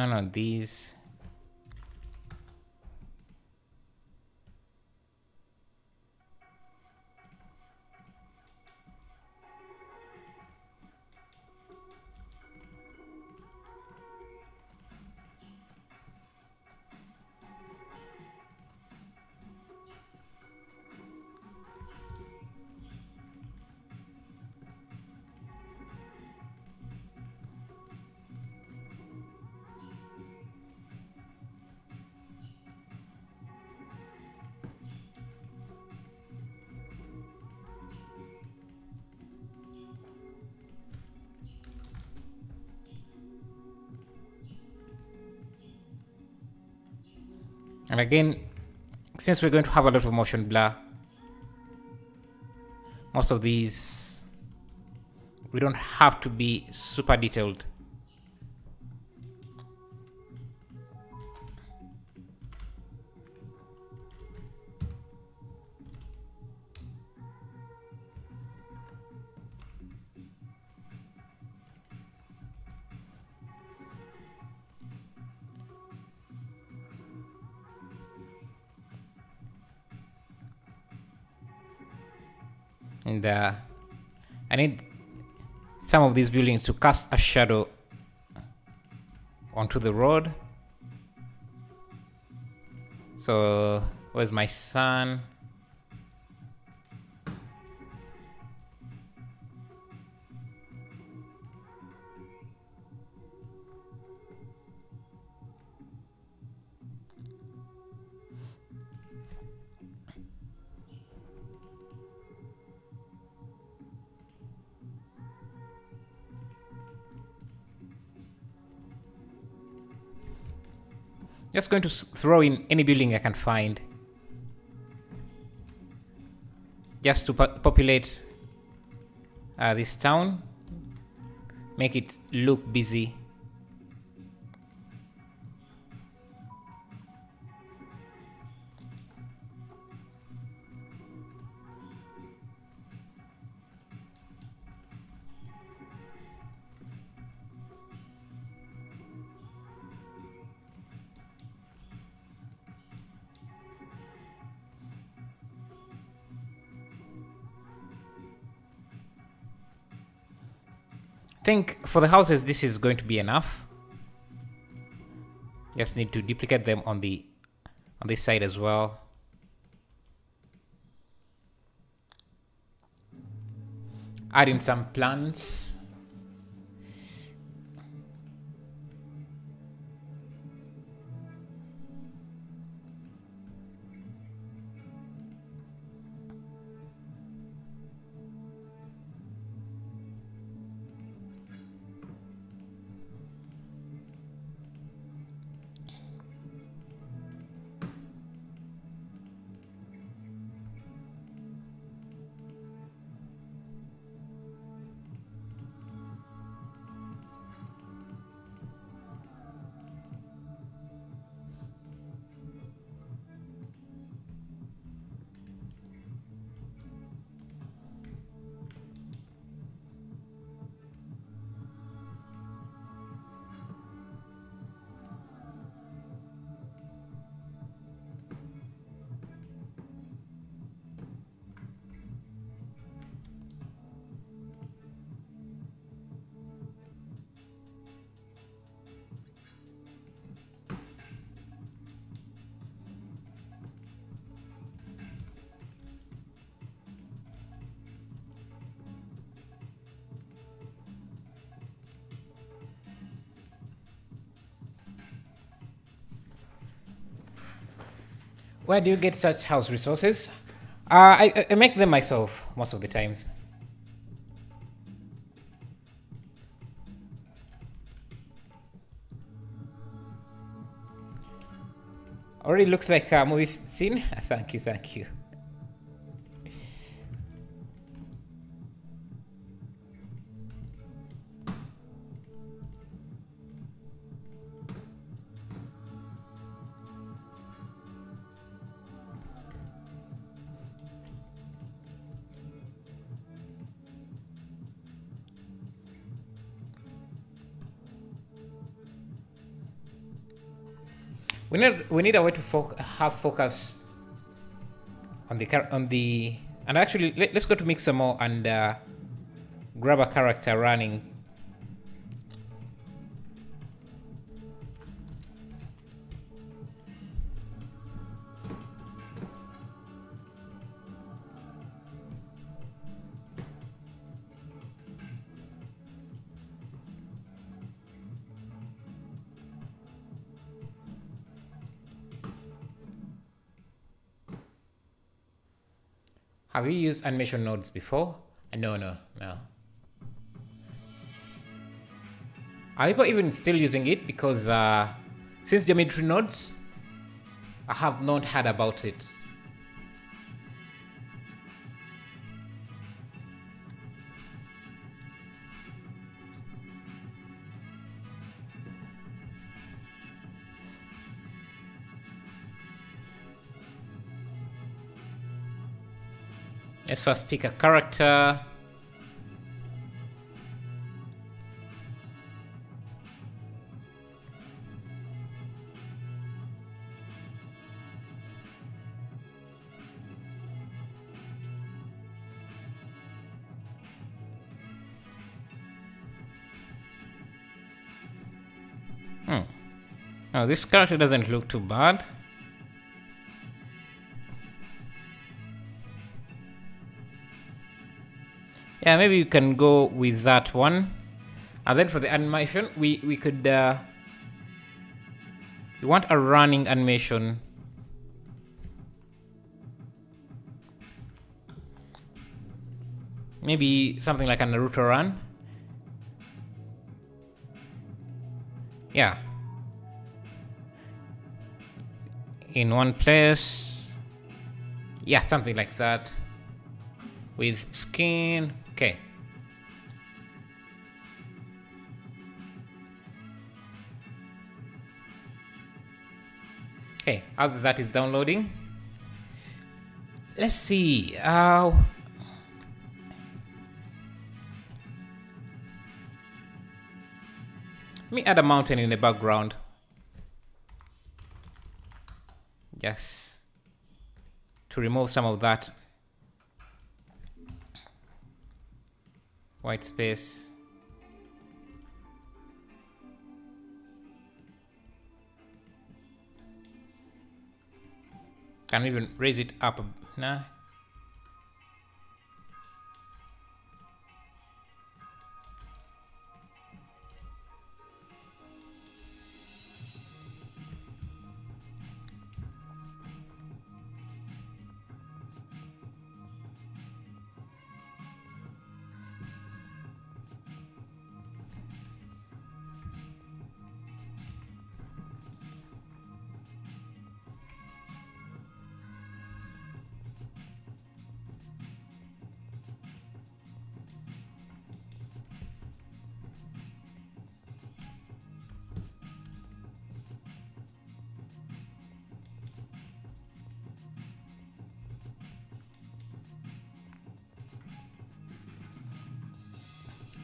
No, these. And again, since we're going to have a lot of motion blur, most of these, we don't have to be super detailed. And I need some of these buildings to cast a shadow onto the road. So where's my sun? Just going to throw in any building I can find. Just to populate this town. Make it look busy. I think for the houses this is going to be enough. Just need to duplicate them on this side as well. Add in some plants. Where do you get such house resources? I make them myself most of the times. Already looks like a movie scene. Thank you, thank you. We need a way to have focus on the and actually let's go to mix some more and grab a character running. Have you used animation nodes before? No. Are people even still using it? Because since geometry nodes, I have not heard about it. Let's first pick a character. Now this character doesn't look too bad. Yeah, maybe you can go with that one. And then for the animation, we could we want a running animation. Maybe something like a Naruto run. Yeah. in one place. Yeah, something like that. With skin. Okay. Okay, as that is downloading, let's see. Let me add a mountain in the background. Just to remove some of that white space. Can even raise it up. Nah.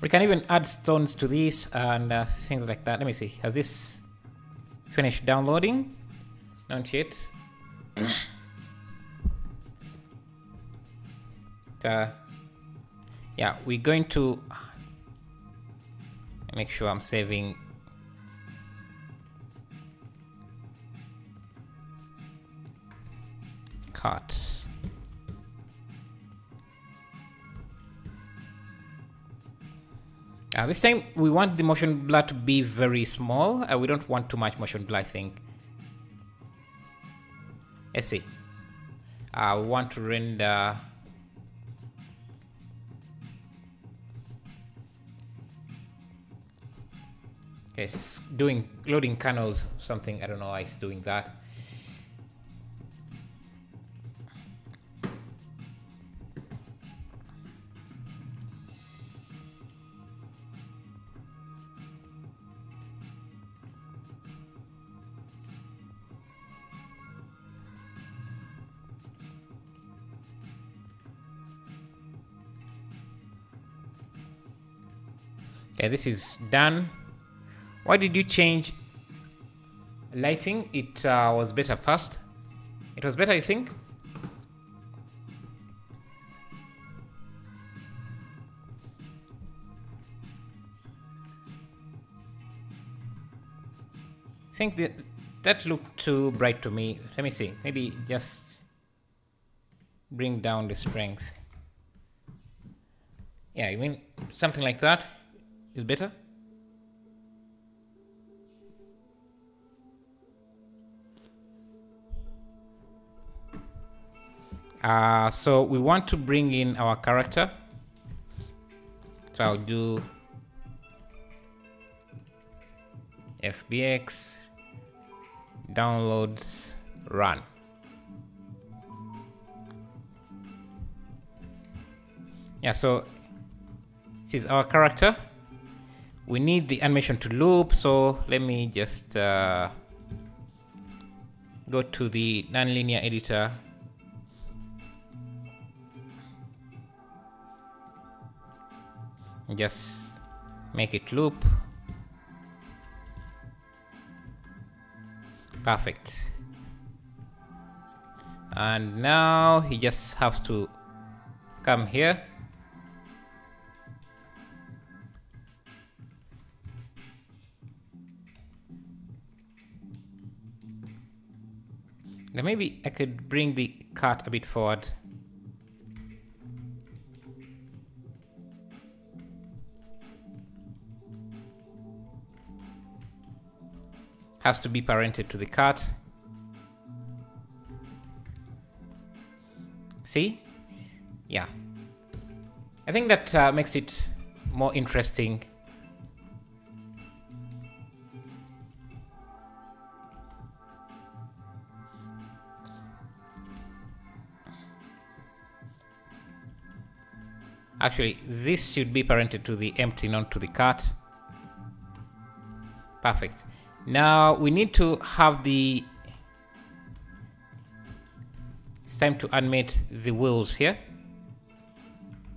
We can even add stones to this and things like that. Let me see. Has this finished downloading? Not yet. Yeah, we're going to make sure I'm saving. Cut. This time we want the motion blur to be very small. We don't want too much motion blur, I think. Let's see. I want to render it's doing loading kernels something. I don't know why it's doing that. Okay, this is done. Why did you change lighting? It was better first. It was better, I think. I think that looked too bright to me. Let me see. Maybe just bring down the strength. Yeah, I mean something like that is better. So we want to bring in our character. So I'll do FBX downloads run. Yeah, so this is our character. We need the animation to loop, so let me just go to the nonlinear editor. Just make it loop. Perfect. And now he just has to come here. Then maybe I could bring the cart a bit forward. Has to be parented to the cart. See? Yeah. I think that makes it more interesting. Actually, this should be parented to the empty, not to the cart. Perfect. Now we need to have the... It's time to animate the wheels here.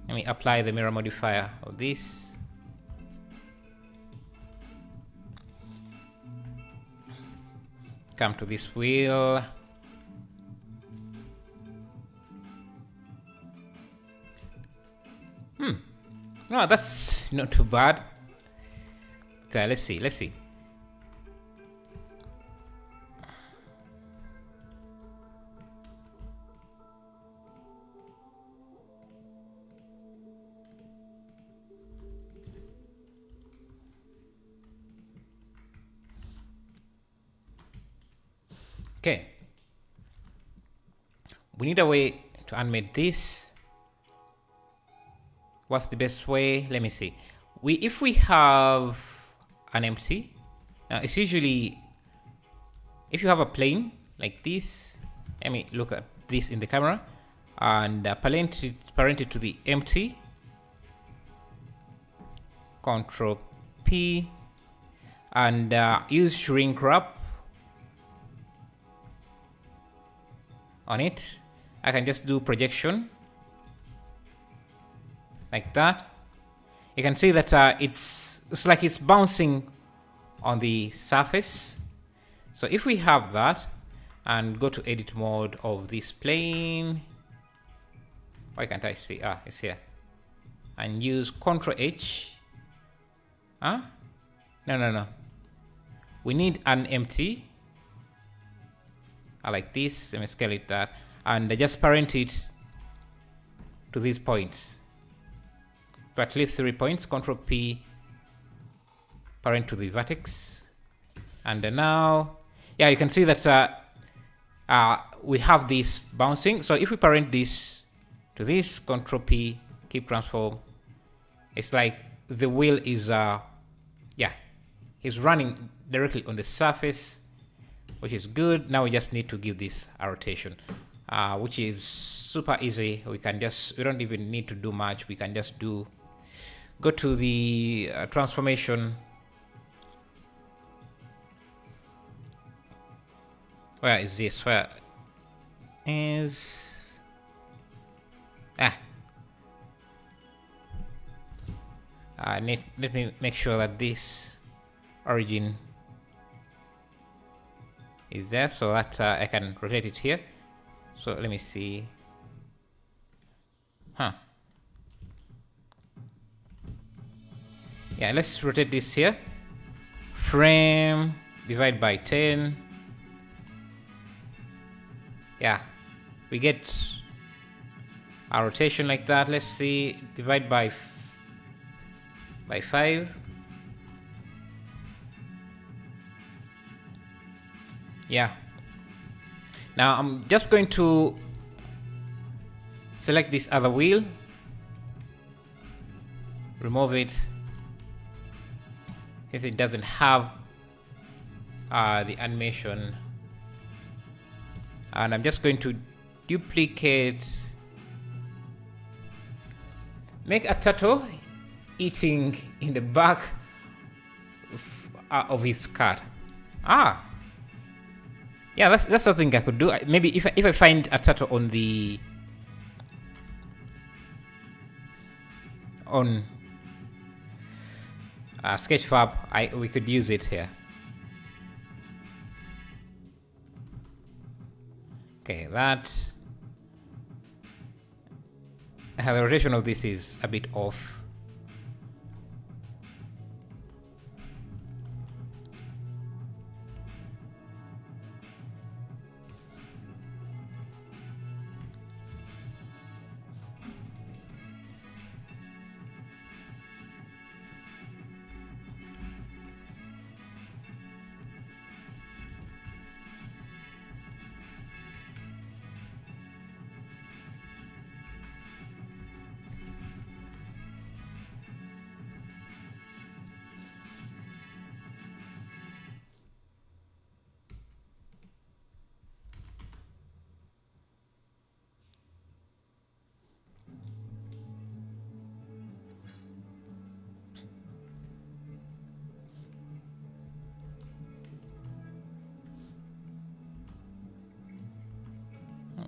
Let me apply the mirror modifier of this. Come to this wheel. No, that's not too bad. So let's see. Okay. We need a way to animate this. What's the best way? Let me see. If we have an empty, it's usually, if you have a plane like this, let me look at this in the camera and parent it to the empty. Control P and use shrink wrap on it. I can just do projection like that. You can see that it's like it's bouncing on the surface. So if we have that and go to edit mode of this plane, why can't I see? It's here. And use Ctrl H. No. We need an empty. I like this. Let me scale it that. And just parent it to these points. To at least 3 points. Ctrl P. Parent to the vertex. And now, yeah, you can see that we have this bouncing. So if we parent this to this, Ctrl P, keep transform, it's like the wheel is, is running directly on the surface, which is good. Now we just need to give this a rotation, which is super easy. We don't even need to do much. We can just go to the transformation. Where is this? Where is... let me make sure that this origin is there so that I can rotate it here. So let me see. Yeah, let's rotate this here. Frame, divide by 10. Yeah, we get a rotation like that. Let's see, divide by 5. Yeah. Now I'm just going to select this other wheel, remove it since it doesn't have the animation, and I'm just going to duplicate, make a turtle eating in the back of his cart. Yeah, that's something I could do. Maybe if I find a turtle on the Sketchfab, we could use it here. Okay, that the rotation of this is a bit off.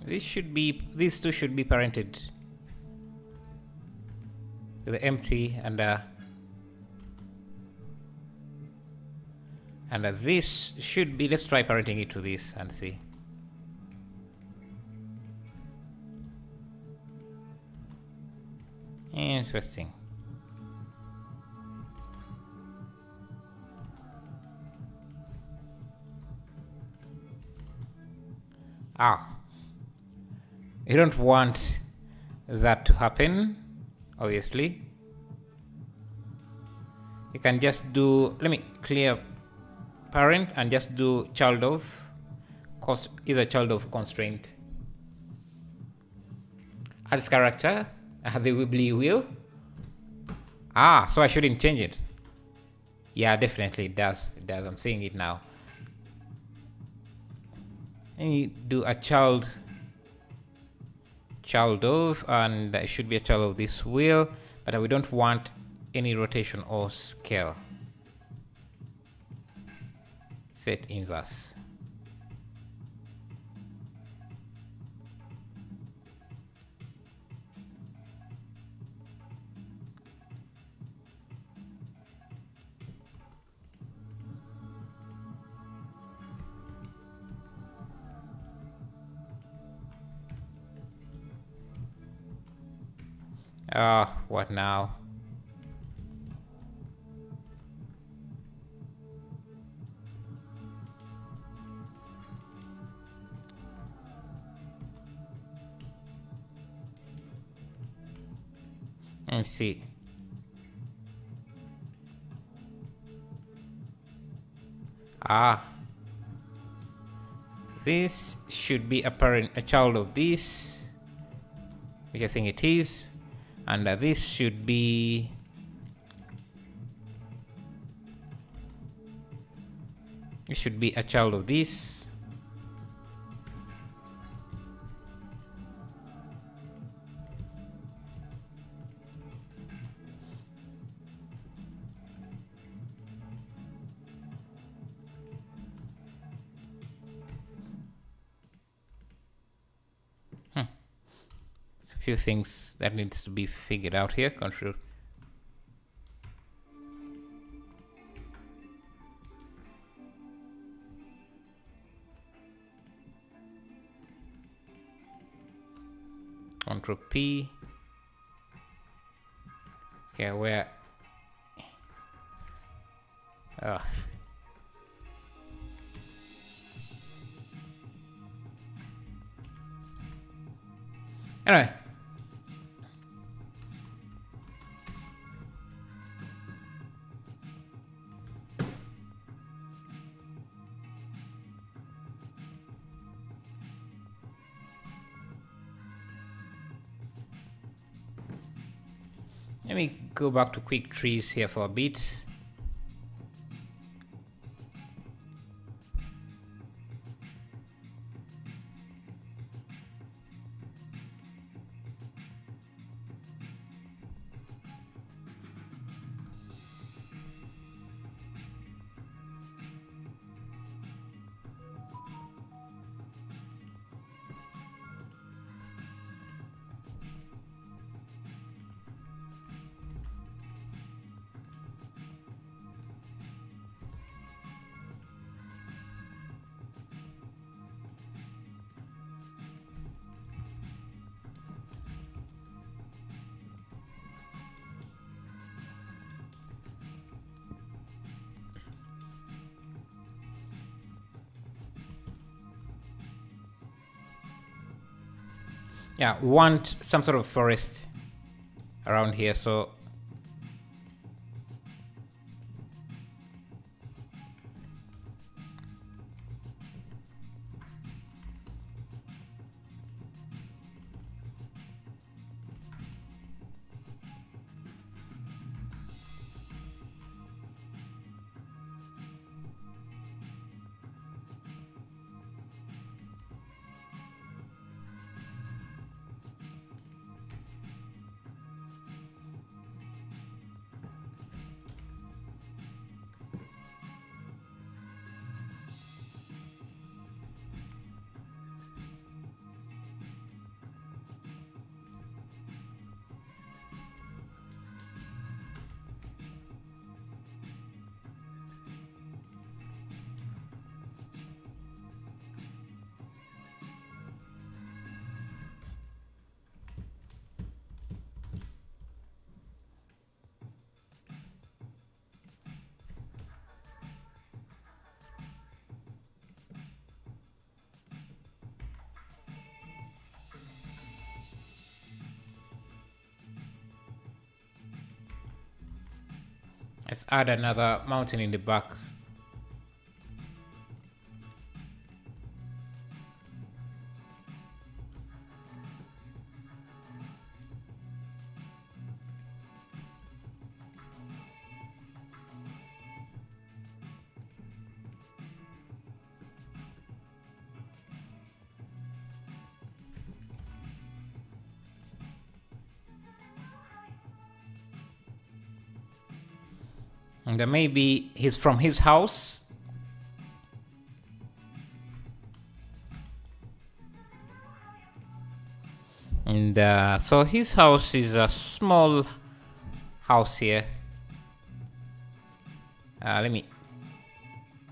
These two should be parented with the empty and this should be, let's try parenting it to this and see. Interesting. You don't want that to happen, obviously. You can just do, let me clear parent and just do child of, is a child of constraint. Add this character, the wibbly wheel. So I shouldn't change it. Yeah, definitely it does. It does. I'm seeing it now. Let me do a child of, and it should be a child of this wheel, but we don't want any rotation or scale. Set inverse. What now? Let's see. This should be a child of this, which I think it is, and this should be a child of this. There's a few things that needs to be figured out here. Control. Control P. Okay, where? Anyway. Let me go back to quick trees here for a bit. Yeah, we want some sort of forest around here, so Let's add another mountain in the back. And then maybe he's from his house. And so his house is a small house here. Let me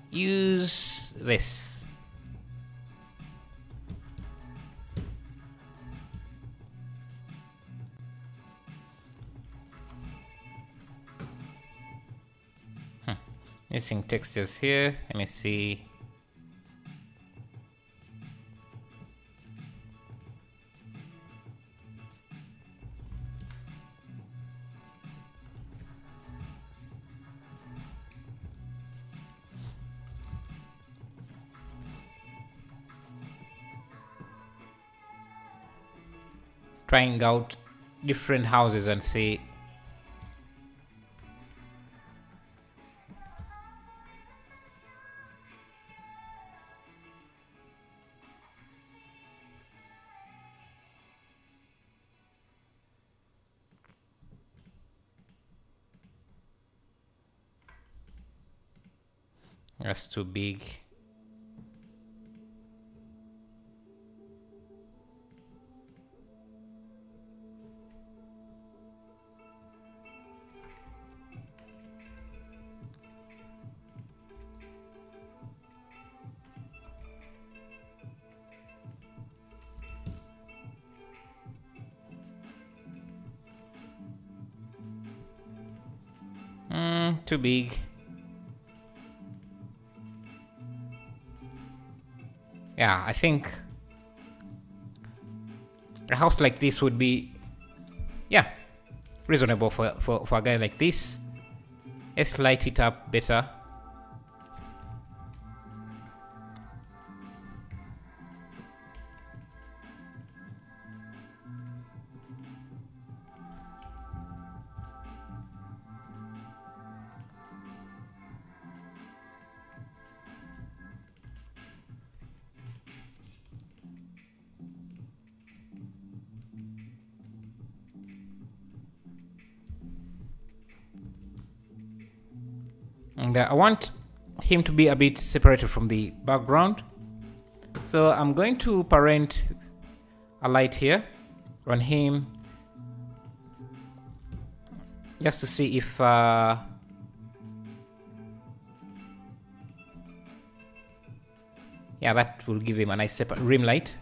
use this. Missing textures here. Let me see. Trying out different houses and see. That's too big. Too big. Yeah, I think a house like this would be, yeah, reasonable for a guy like this. Let's light it up better. And I want him to be a bit separated from the background. So I'm going to parent a light here on him just to see if yeah, that will give him a nice separate rim light.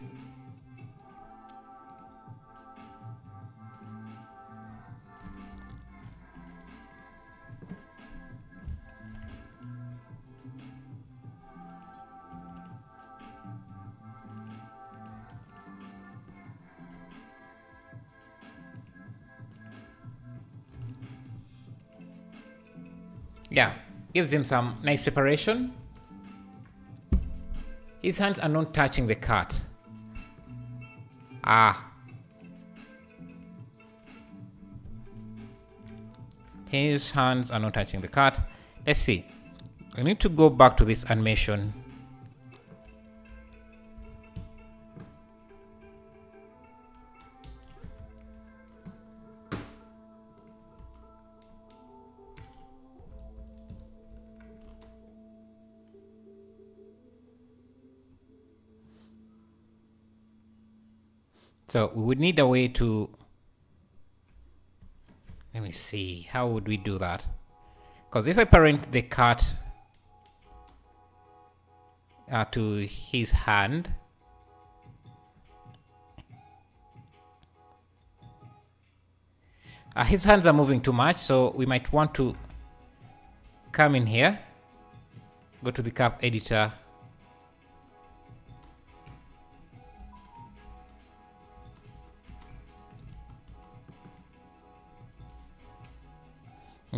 Yeah, gives him some nice separation. His hands are not touching the cat. His hands are not touching the cat. Let's see. I need to go back to this animation. So we would need a way to, let me see, how would we do that? Because if I parent the cat to his hand, his hands are moving too much, so we might want to come in here, go to the cap editor,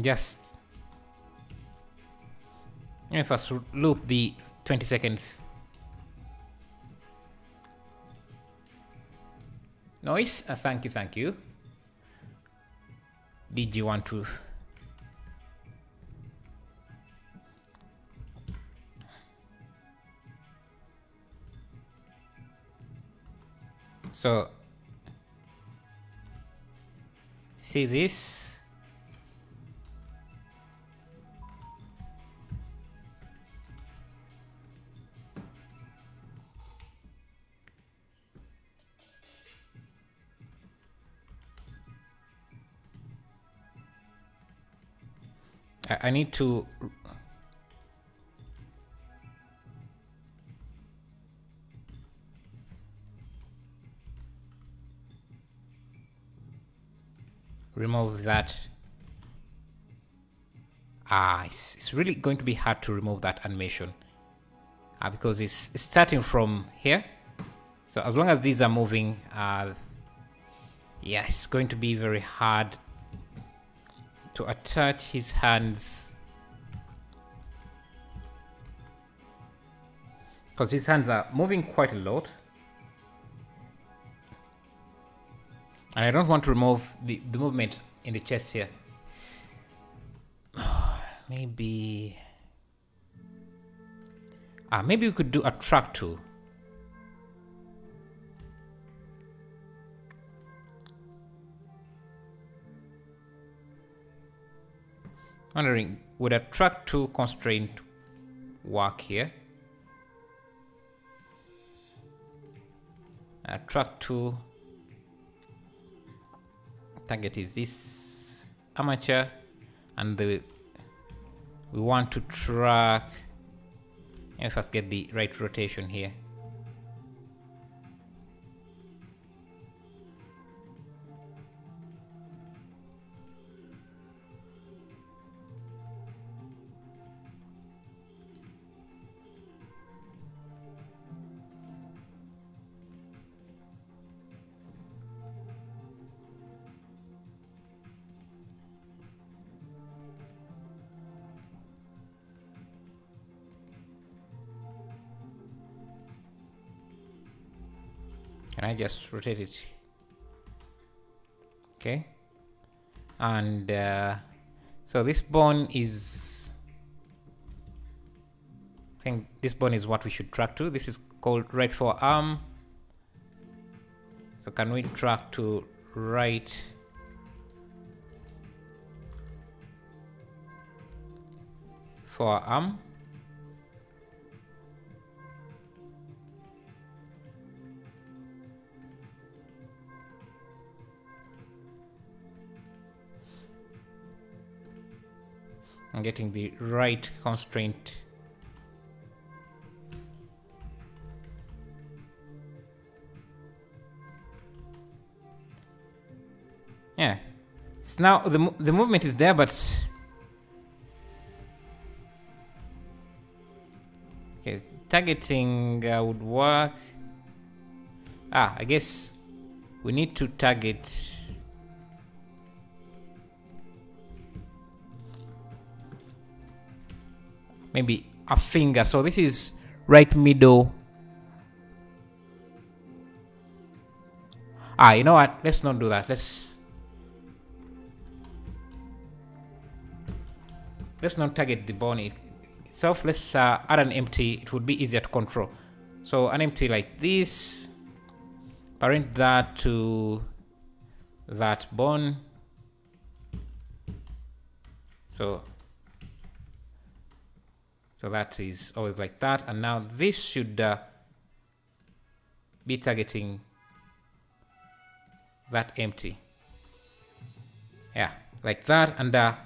just Let me first loop the 20 seconds. Noise, thank you. Did you want to? So, see this? I need to remove that. It's really going to be hard to remove that animation because it's starting from here. So as long as these are moving, yeah, it's going to be very hard to attach his hands, because his hands are moving quite a lot, and I don't want to remove the movement in the chest here. Maybe we could do a track too. Wondering, would a track 2 constraint work here? Track 2 target is this armature, and we want to track. Let me first get the right rotation here. Can I just rotate it? Okay. And so this bone is, I think this bone is what we should track to. This is called right forearm. So can we track to right forearm? I'm getting the right constraint. Yeah, it's now the movement is there, but okay, targeting would work. I guess we need to target. Maybe a finger. So this is right middle. You know what? Let's not do that. Let's not target the bone itself. Let's add an empty. It would be easier to control. So an empty like this. Parent that to that bone. So that is always like that, and now this should be targeting that empty. Yeah, like that, and yeah,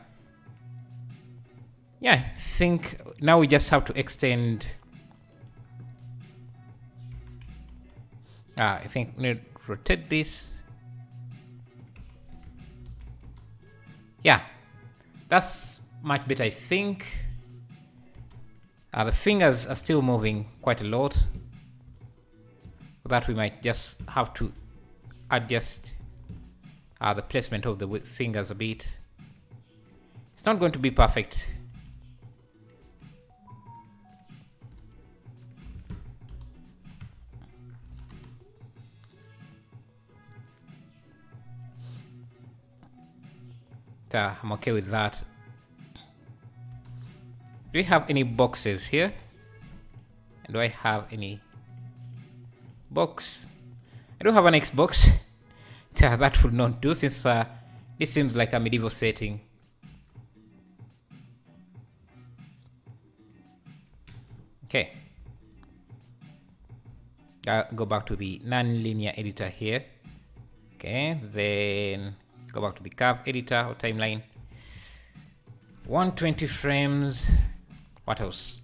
I think now we just have to extend. I think we need to rotate this. Yeah, that's much better, I think. The fingers are still moving quite a lot. For that, we might just have to adjust the placement of the fingers a bit. It's not going to be perfect. I'm okay with that. Do we have any boxes here? Do I have any box? I do have an Xbox. That would not do, since this seems like a medieval setting. Okay. Go back to the non-linear editor here. Okay, then go back to the curve editor or timeline. 120 frames. What else?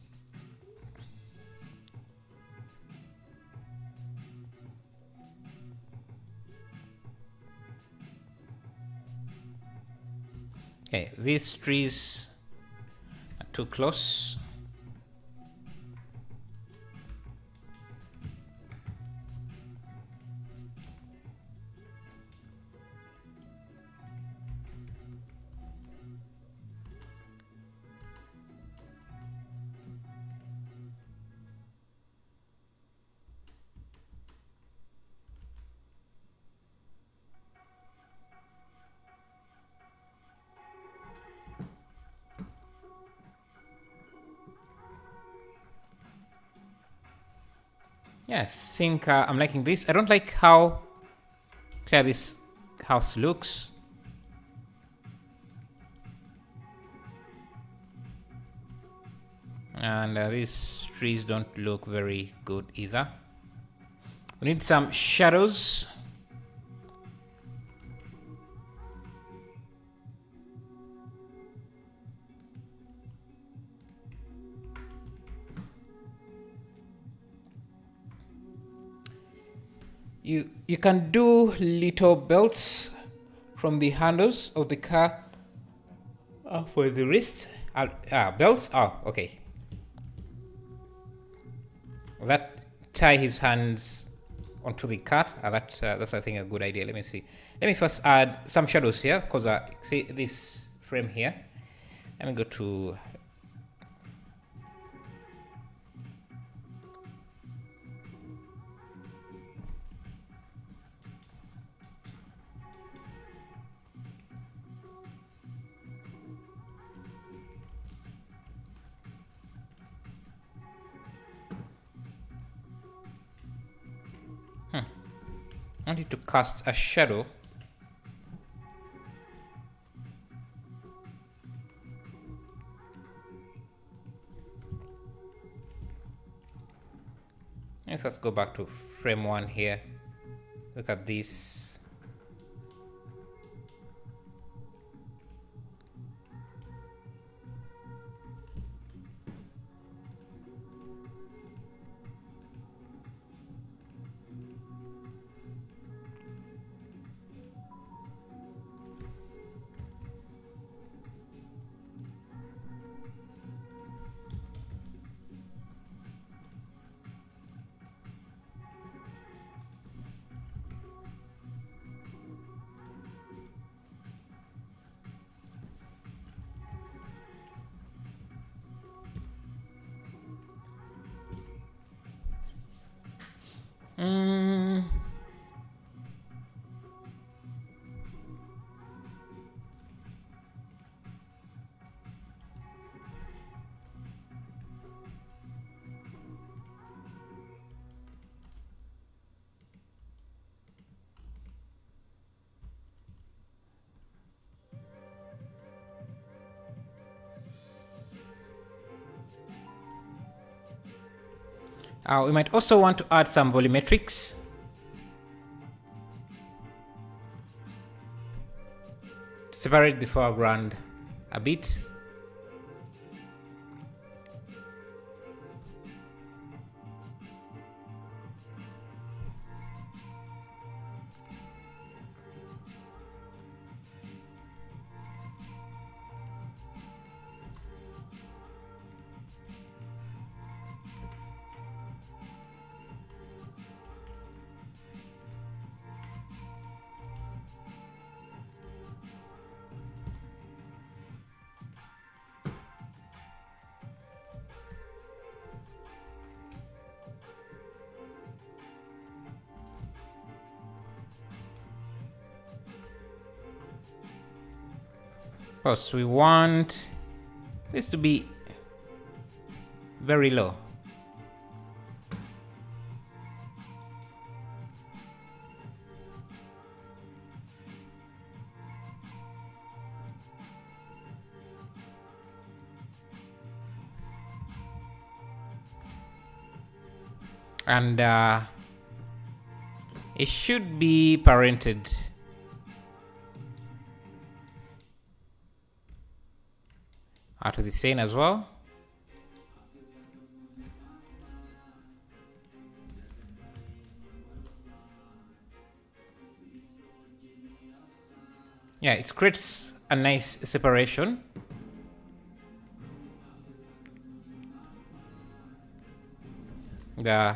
Okay, these trees are too close. Yeah, I think I'm liking this. I don't like how clear this house looks. And these trees don't look very good either. We need some shadows. You can do little belts from the handles of the car for the wrists. Belts? Oh, okay. That tie his hands onto the cart. That's I think a good idea. Let me see. Let me first add some shadows here, because see this frame here. Let me go to I need to cast a shadow. Let's first go back to frame 1 here. Look at this. We might also want to add some volumetrics. Separate the foreground a bit. course, we want this to be very low. And it should be parented. Out of the scene as well. Yeah, it creates a nice separation. The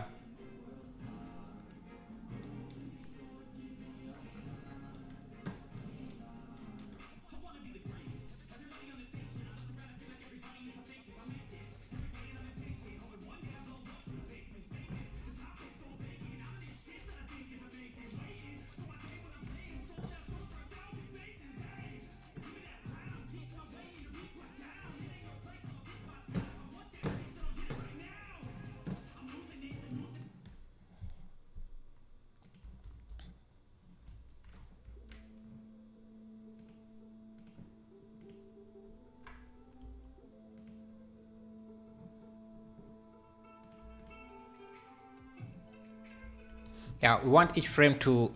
yeah, we want each frame to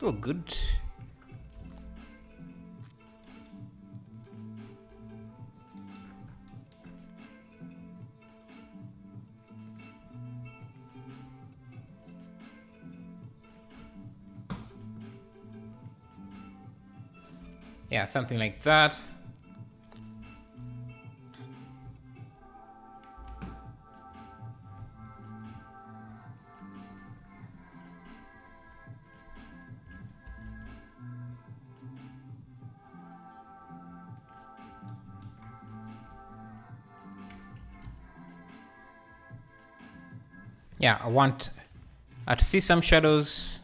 look good. Yeah, something like that. Yeah, I want to see some shadows.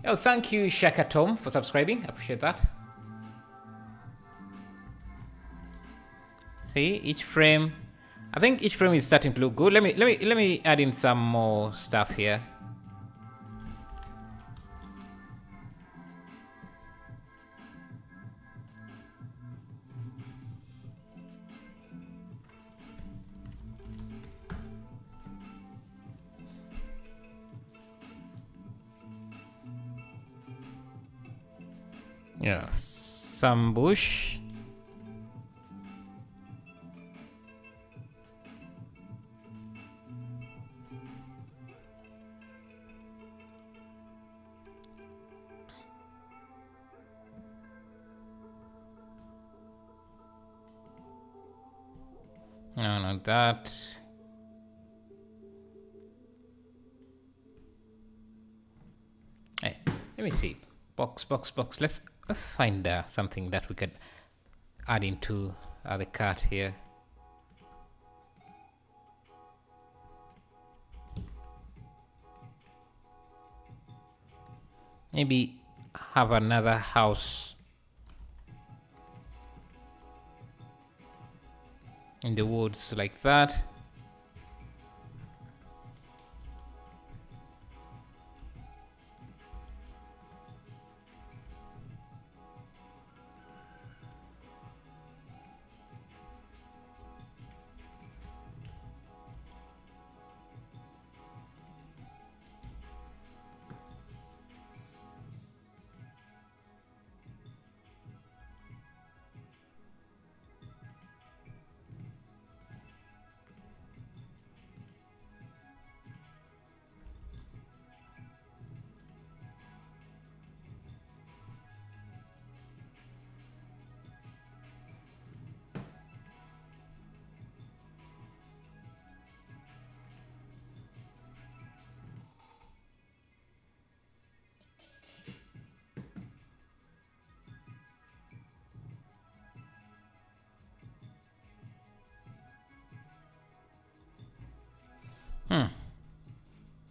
Oh, thank you, Shaka Tom, for subscribing. I appreciate that. See, each frame. I think each frame is starting to look good. Let me add in some more stuff here. Yeah, some bush. No, not that. Hey, let me see. Box. Let's find something that we could add into the cart here. Maybe have another house in the woods like that.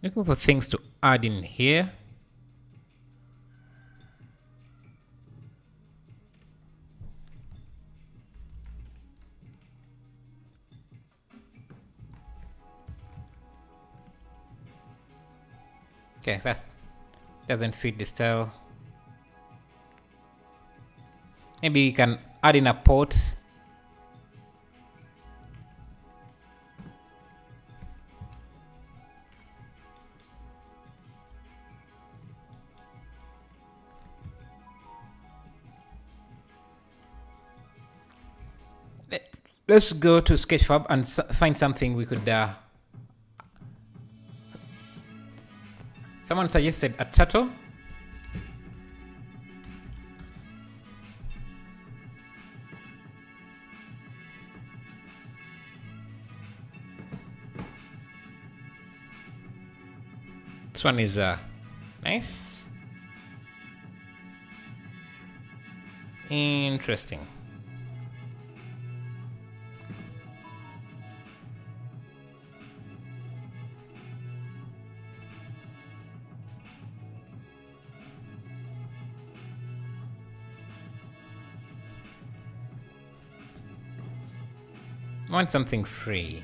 Looking for things to add in here. Okay, that doesn't fit the style. Maybe you can add in a pot. Let's go to Sketchfab and find something we could. Someone suggested a turtle. This one is nice. Interesting. I want something free.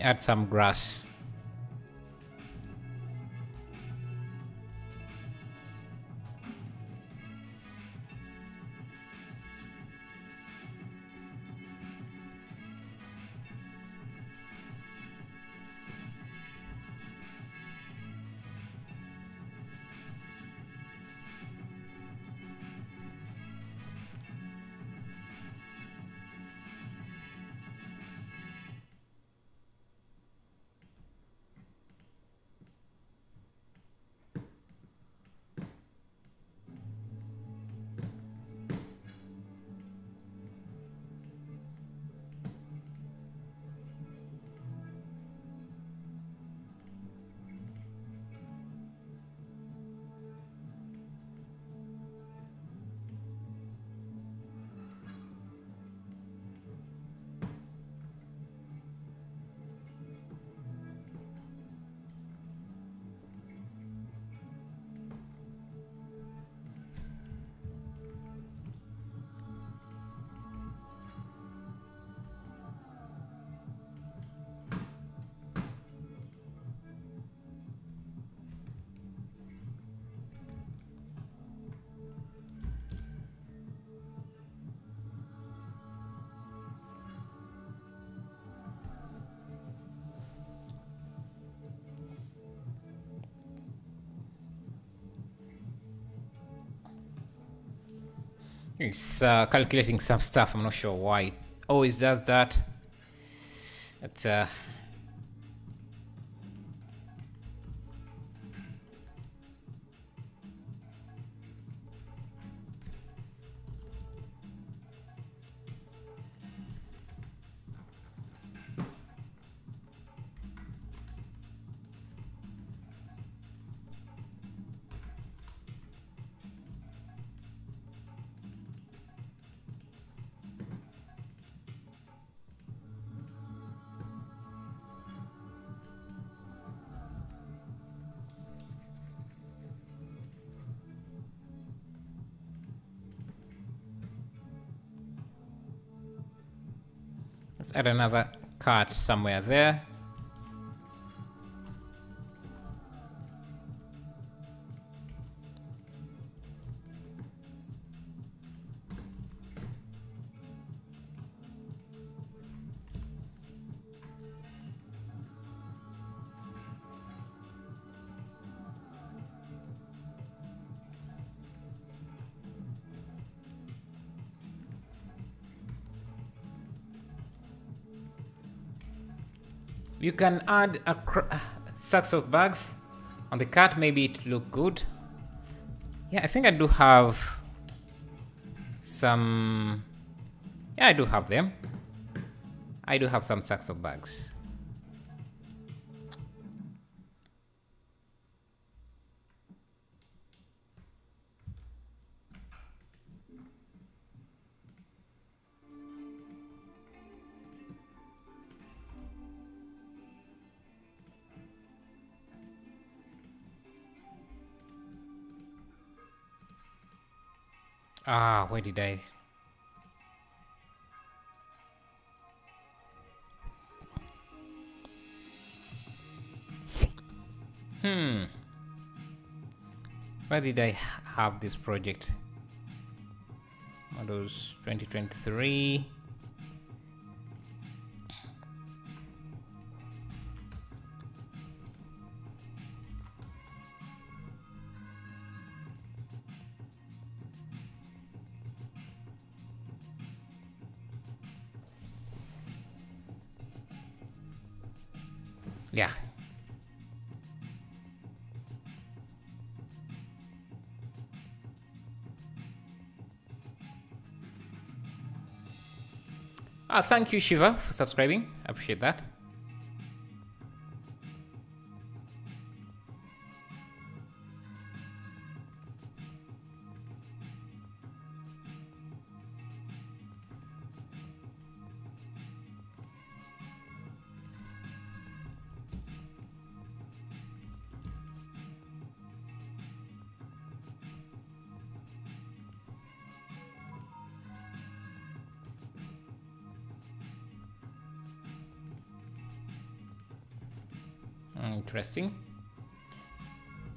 Add some grass. It's calculating some stuff. I'm not sure why it always does that. But let's add another cart somewhere there. You can add sacks of bags on the cart. Maybe it look good. Yeah, I think I do have some. Yeah, I do have them. I do have some sacks of bags. Ah, where did I? Where did I have this project? Models 2023. Yeah. Thank you, Shiva, for subscribing. I appreciate that. Interesting.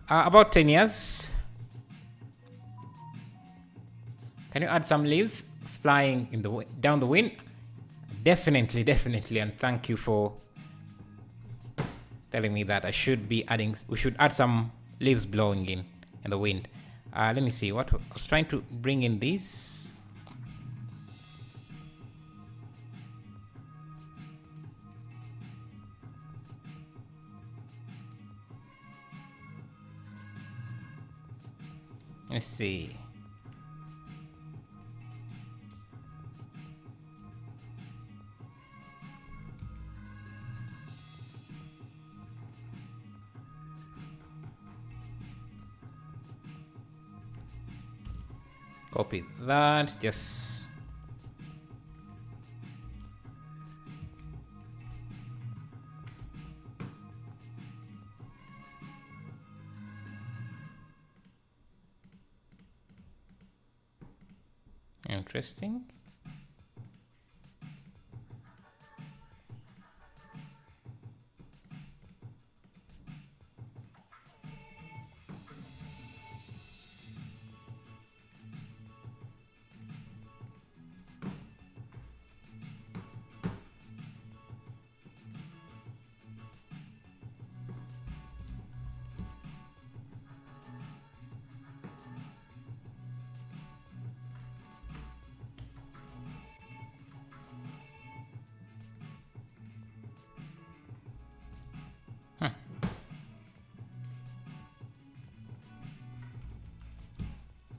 About 10 years. Can you add some leaves flying in the down the wind? Definitely, definitely, and thank you for telling me that I should be adding. We should add some leaves blowing in the wind. Let me see. What I was trying to bring in these. Let's see. Copy that. Just interesting.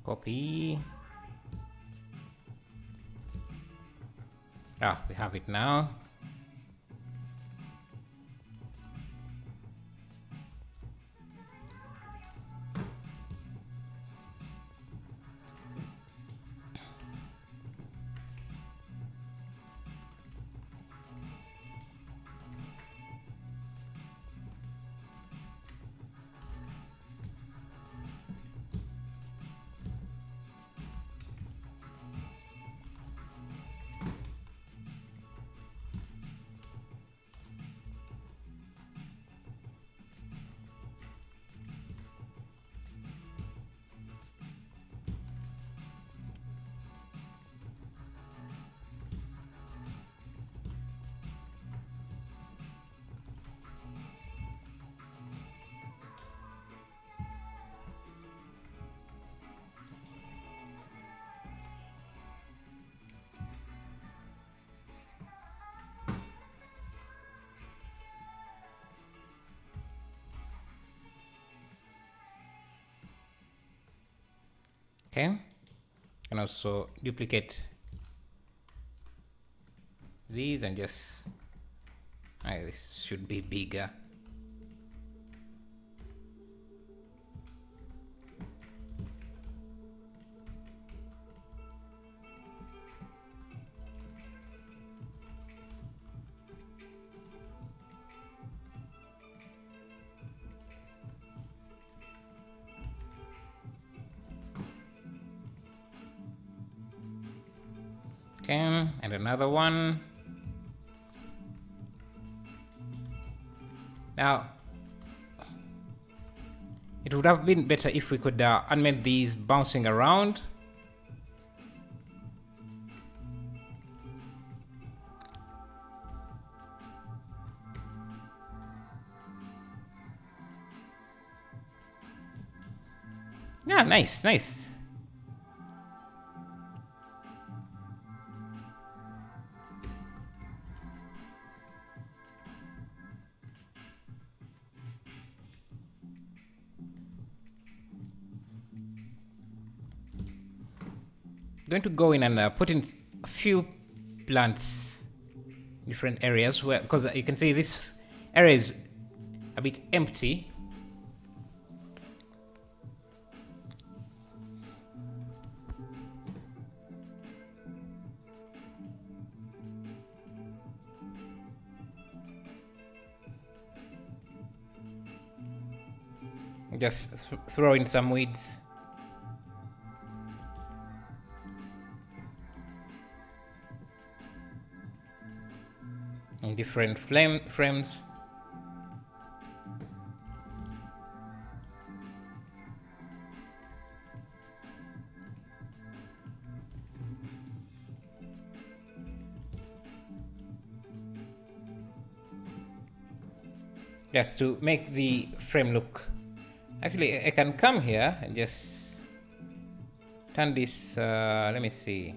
Copy. We have it now. Okay, and also duplicate these and just this should be bigger. Okay, and another one. Now, it would have been better if we could animate these bouncing around. Yeah, nice, nice. Going to go in and put in a few plants, different areas where, because you can see this area is a bit empty. Just throw in some weeds. In different frames. Just to make the frame look. Actually, I can come here and just turn this, let me see.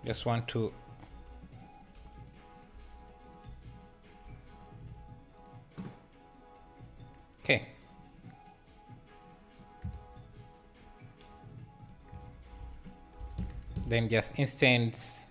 Just want to okay. Then just instance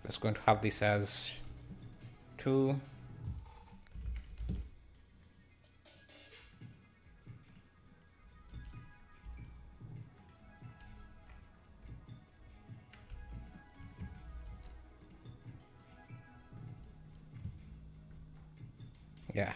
just going to have this as 2. Yeah.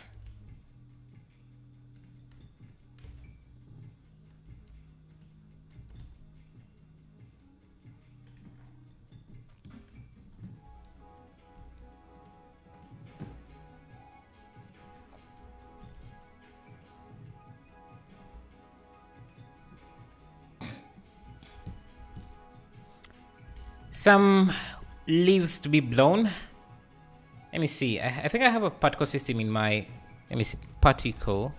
Some leaves to be blown. Let me see. I think I have a particle system in my. Let me see. Particle.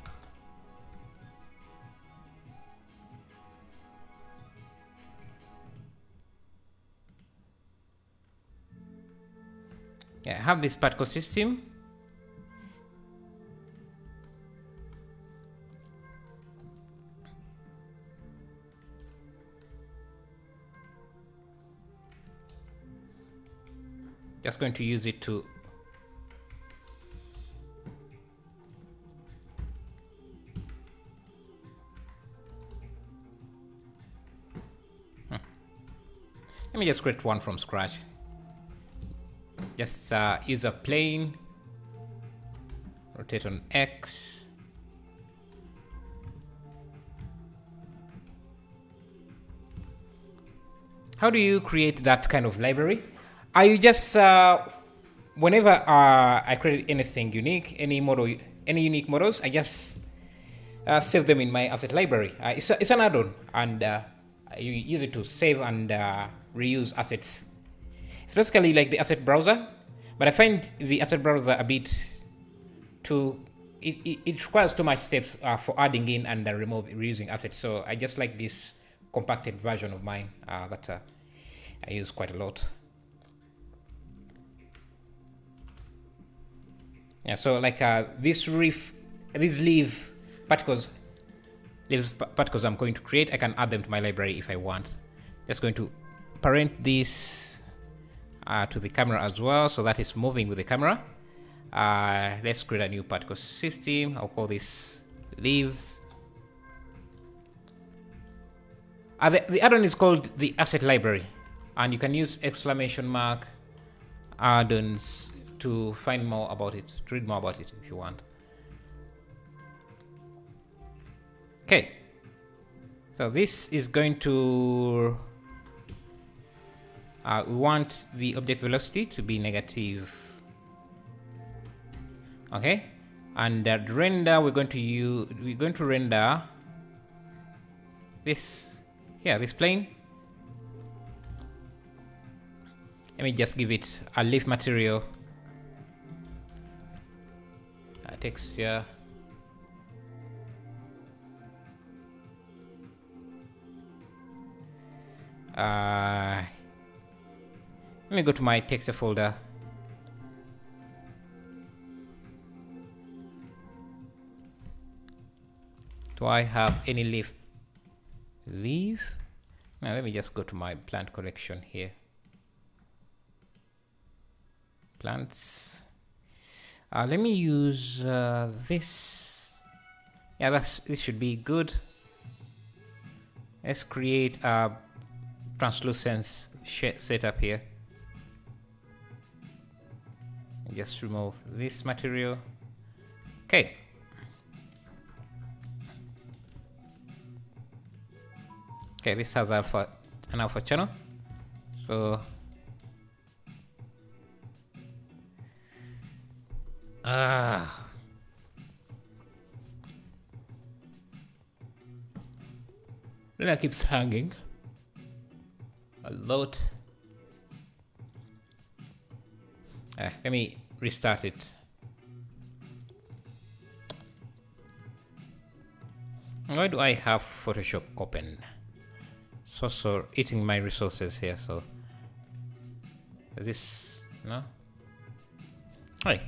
Yeah, I have this particle system. Just going to use it to let me just create one from scratch. Just use a plane, rotate on X. How do you create that kind of library? You just whenever I create anything unique, any unique models, I just save them in my asset library. It's an add-on, and you use it to save and reuse assets. It's basically like the asset browser, but I find the asset browser a bit too. It requires too much steps for adding in and reusing assets. So I just like this compacted version of mine that I use quite a lot. Yeah, so like these leaf particles I'm going to create, I can add them to my library if I want. Just going to parent this to the camera as well, so that is moving with the camera. Let's create a new particle system. I'll call this leaves. The add-on is called the asset library, and you can use exclamation mark add-ons to find more about it, to read more about it if you want. Okay, so this is going to we want the object velocity to be negative. Okay, and that render we're going to render this here, this plane. Let me just give it a leaf material texture. Let me go to my texture folder. Do I have any leaf? Now let me just go to my plant collection here. Plants. Let me use this. Yeah, this should be good. Let's create a translucence setup here. Just remove this material. Okay. Okay, this has an alpha channel. So Luna keeps hanging a lot. Let me restart it. Why do I have Photoshop open? So eating my resources here. So is this no? Hi.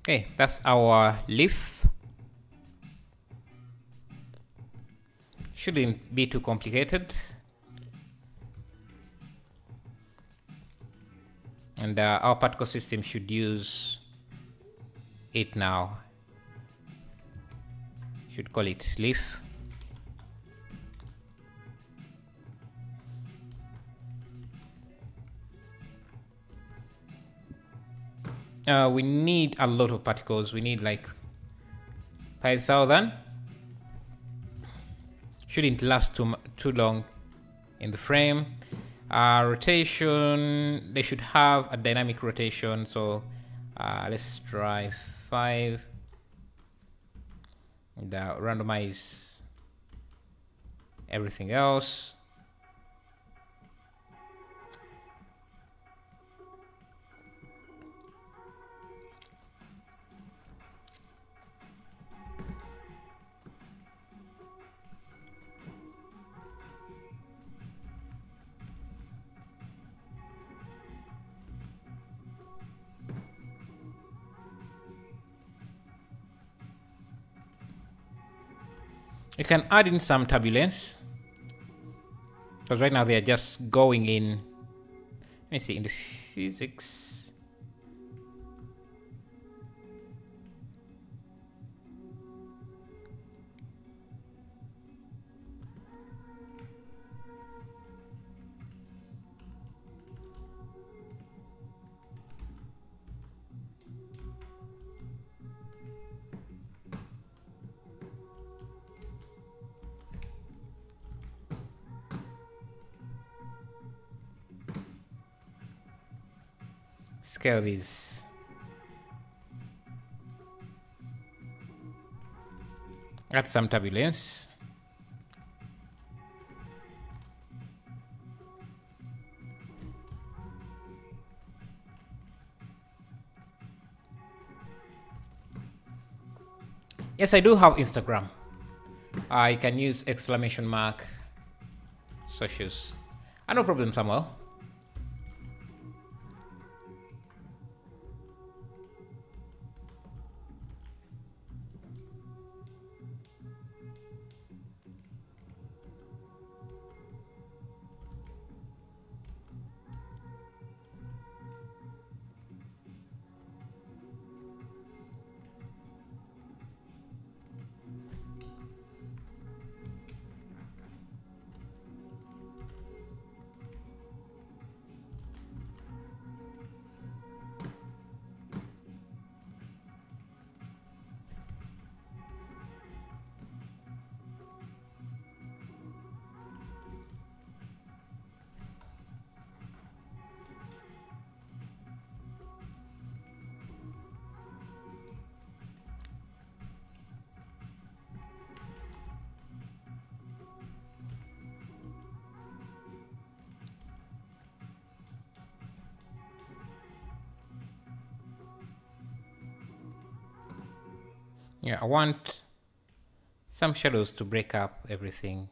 Okay, that's our leaf. Shouldn't be too complicated. And our particle system should use it now. Should call it leaf. We need a lot of particles. We need like 5,000. Shouldn't last too long in the frame. Rotation, they should have a dynamic rotation. So let's try 5. And randomize everything else. You can add in some turbulence, because right now they are just going in. Let me see, in the physics. Scale these. Add some turbulence. Yes, I do have Instagram. I can use exclamation mark socials. No problem, Samuel. Yeah, I want some shadows to break up everything.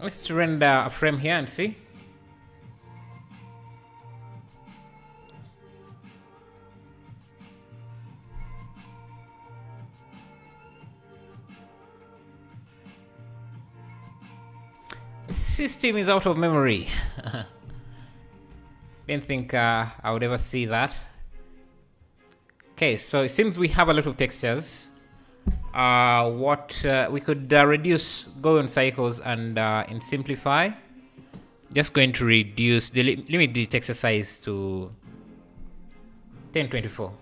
Let's render a frame here and see. System is out of memory. Didn't think I would ever see that. Okay, so it seems we have a lot of textures. What we could reduce, go on cycles, and in simplify, just going to reduce the limit the texture size to 1024.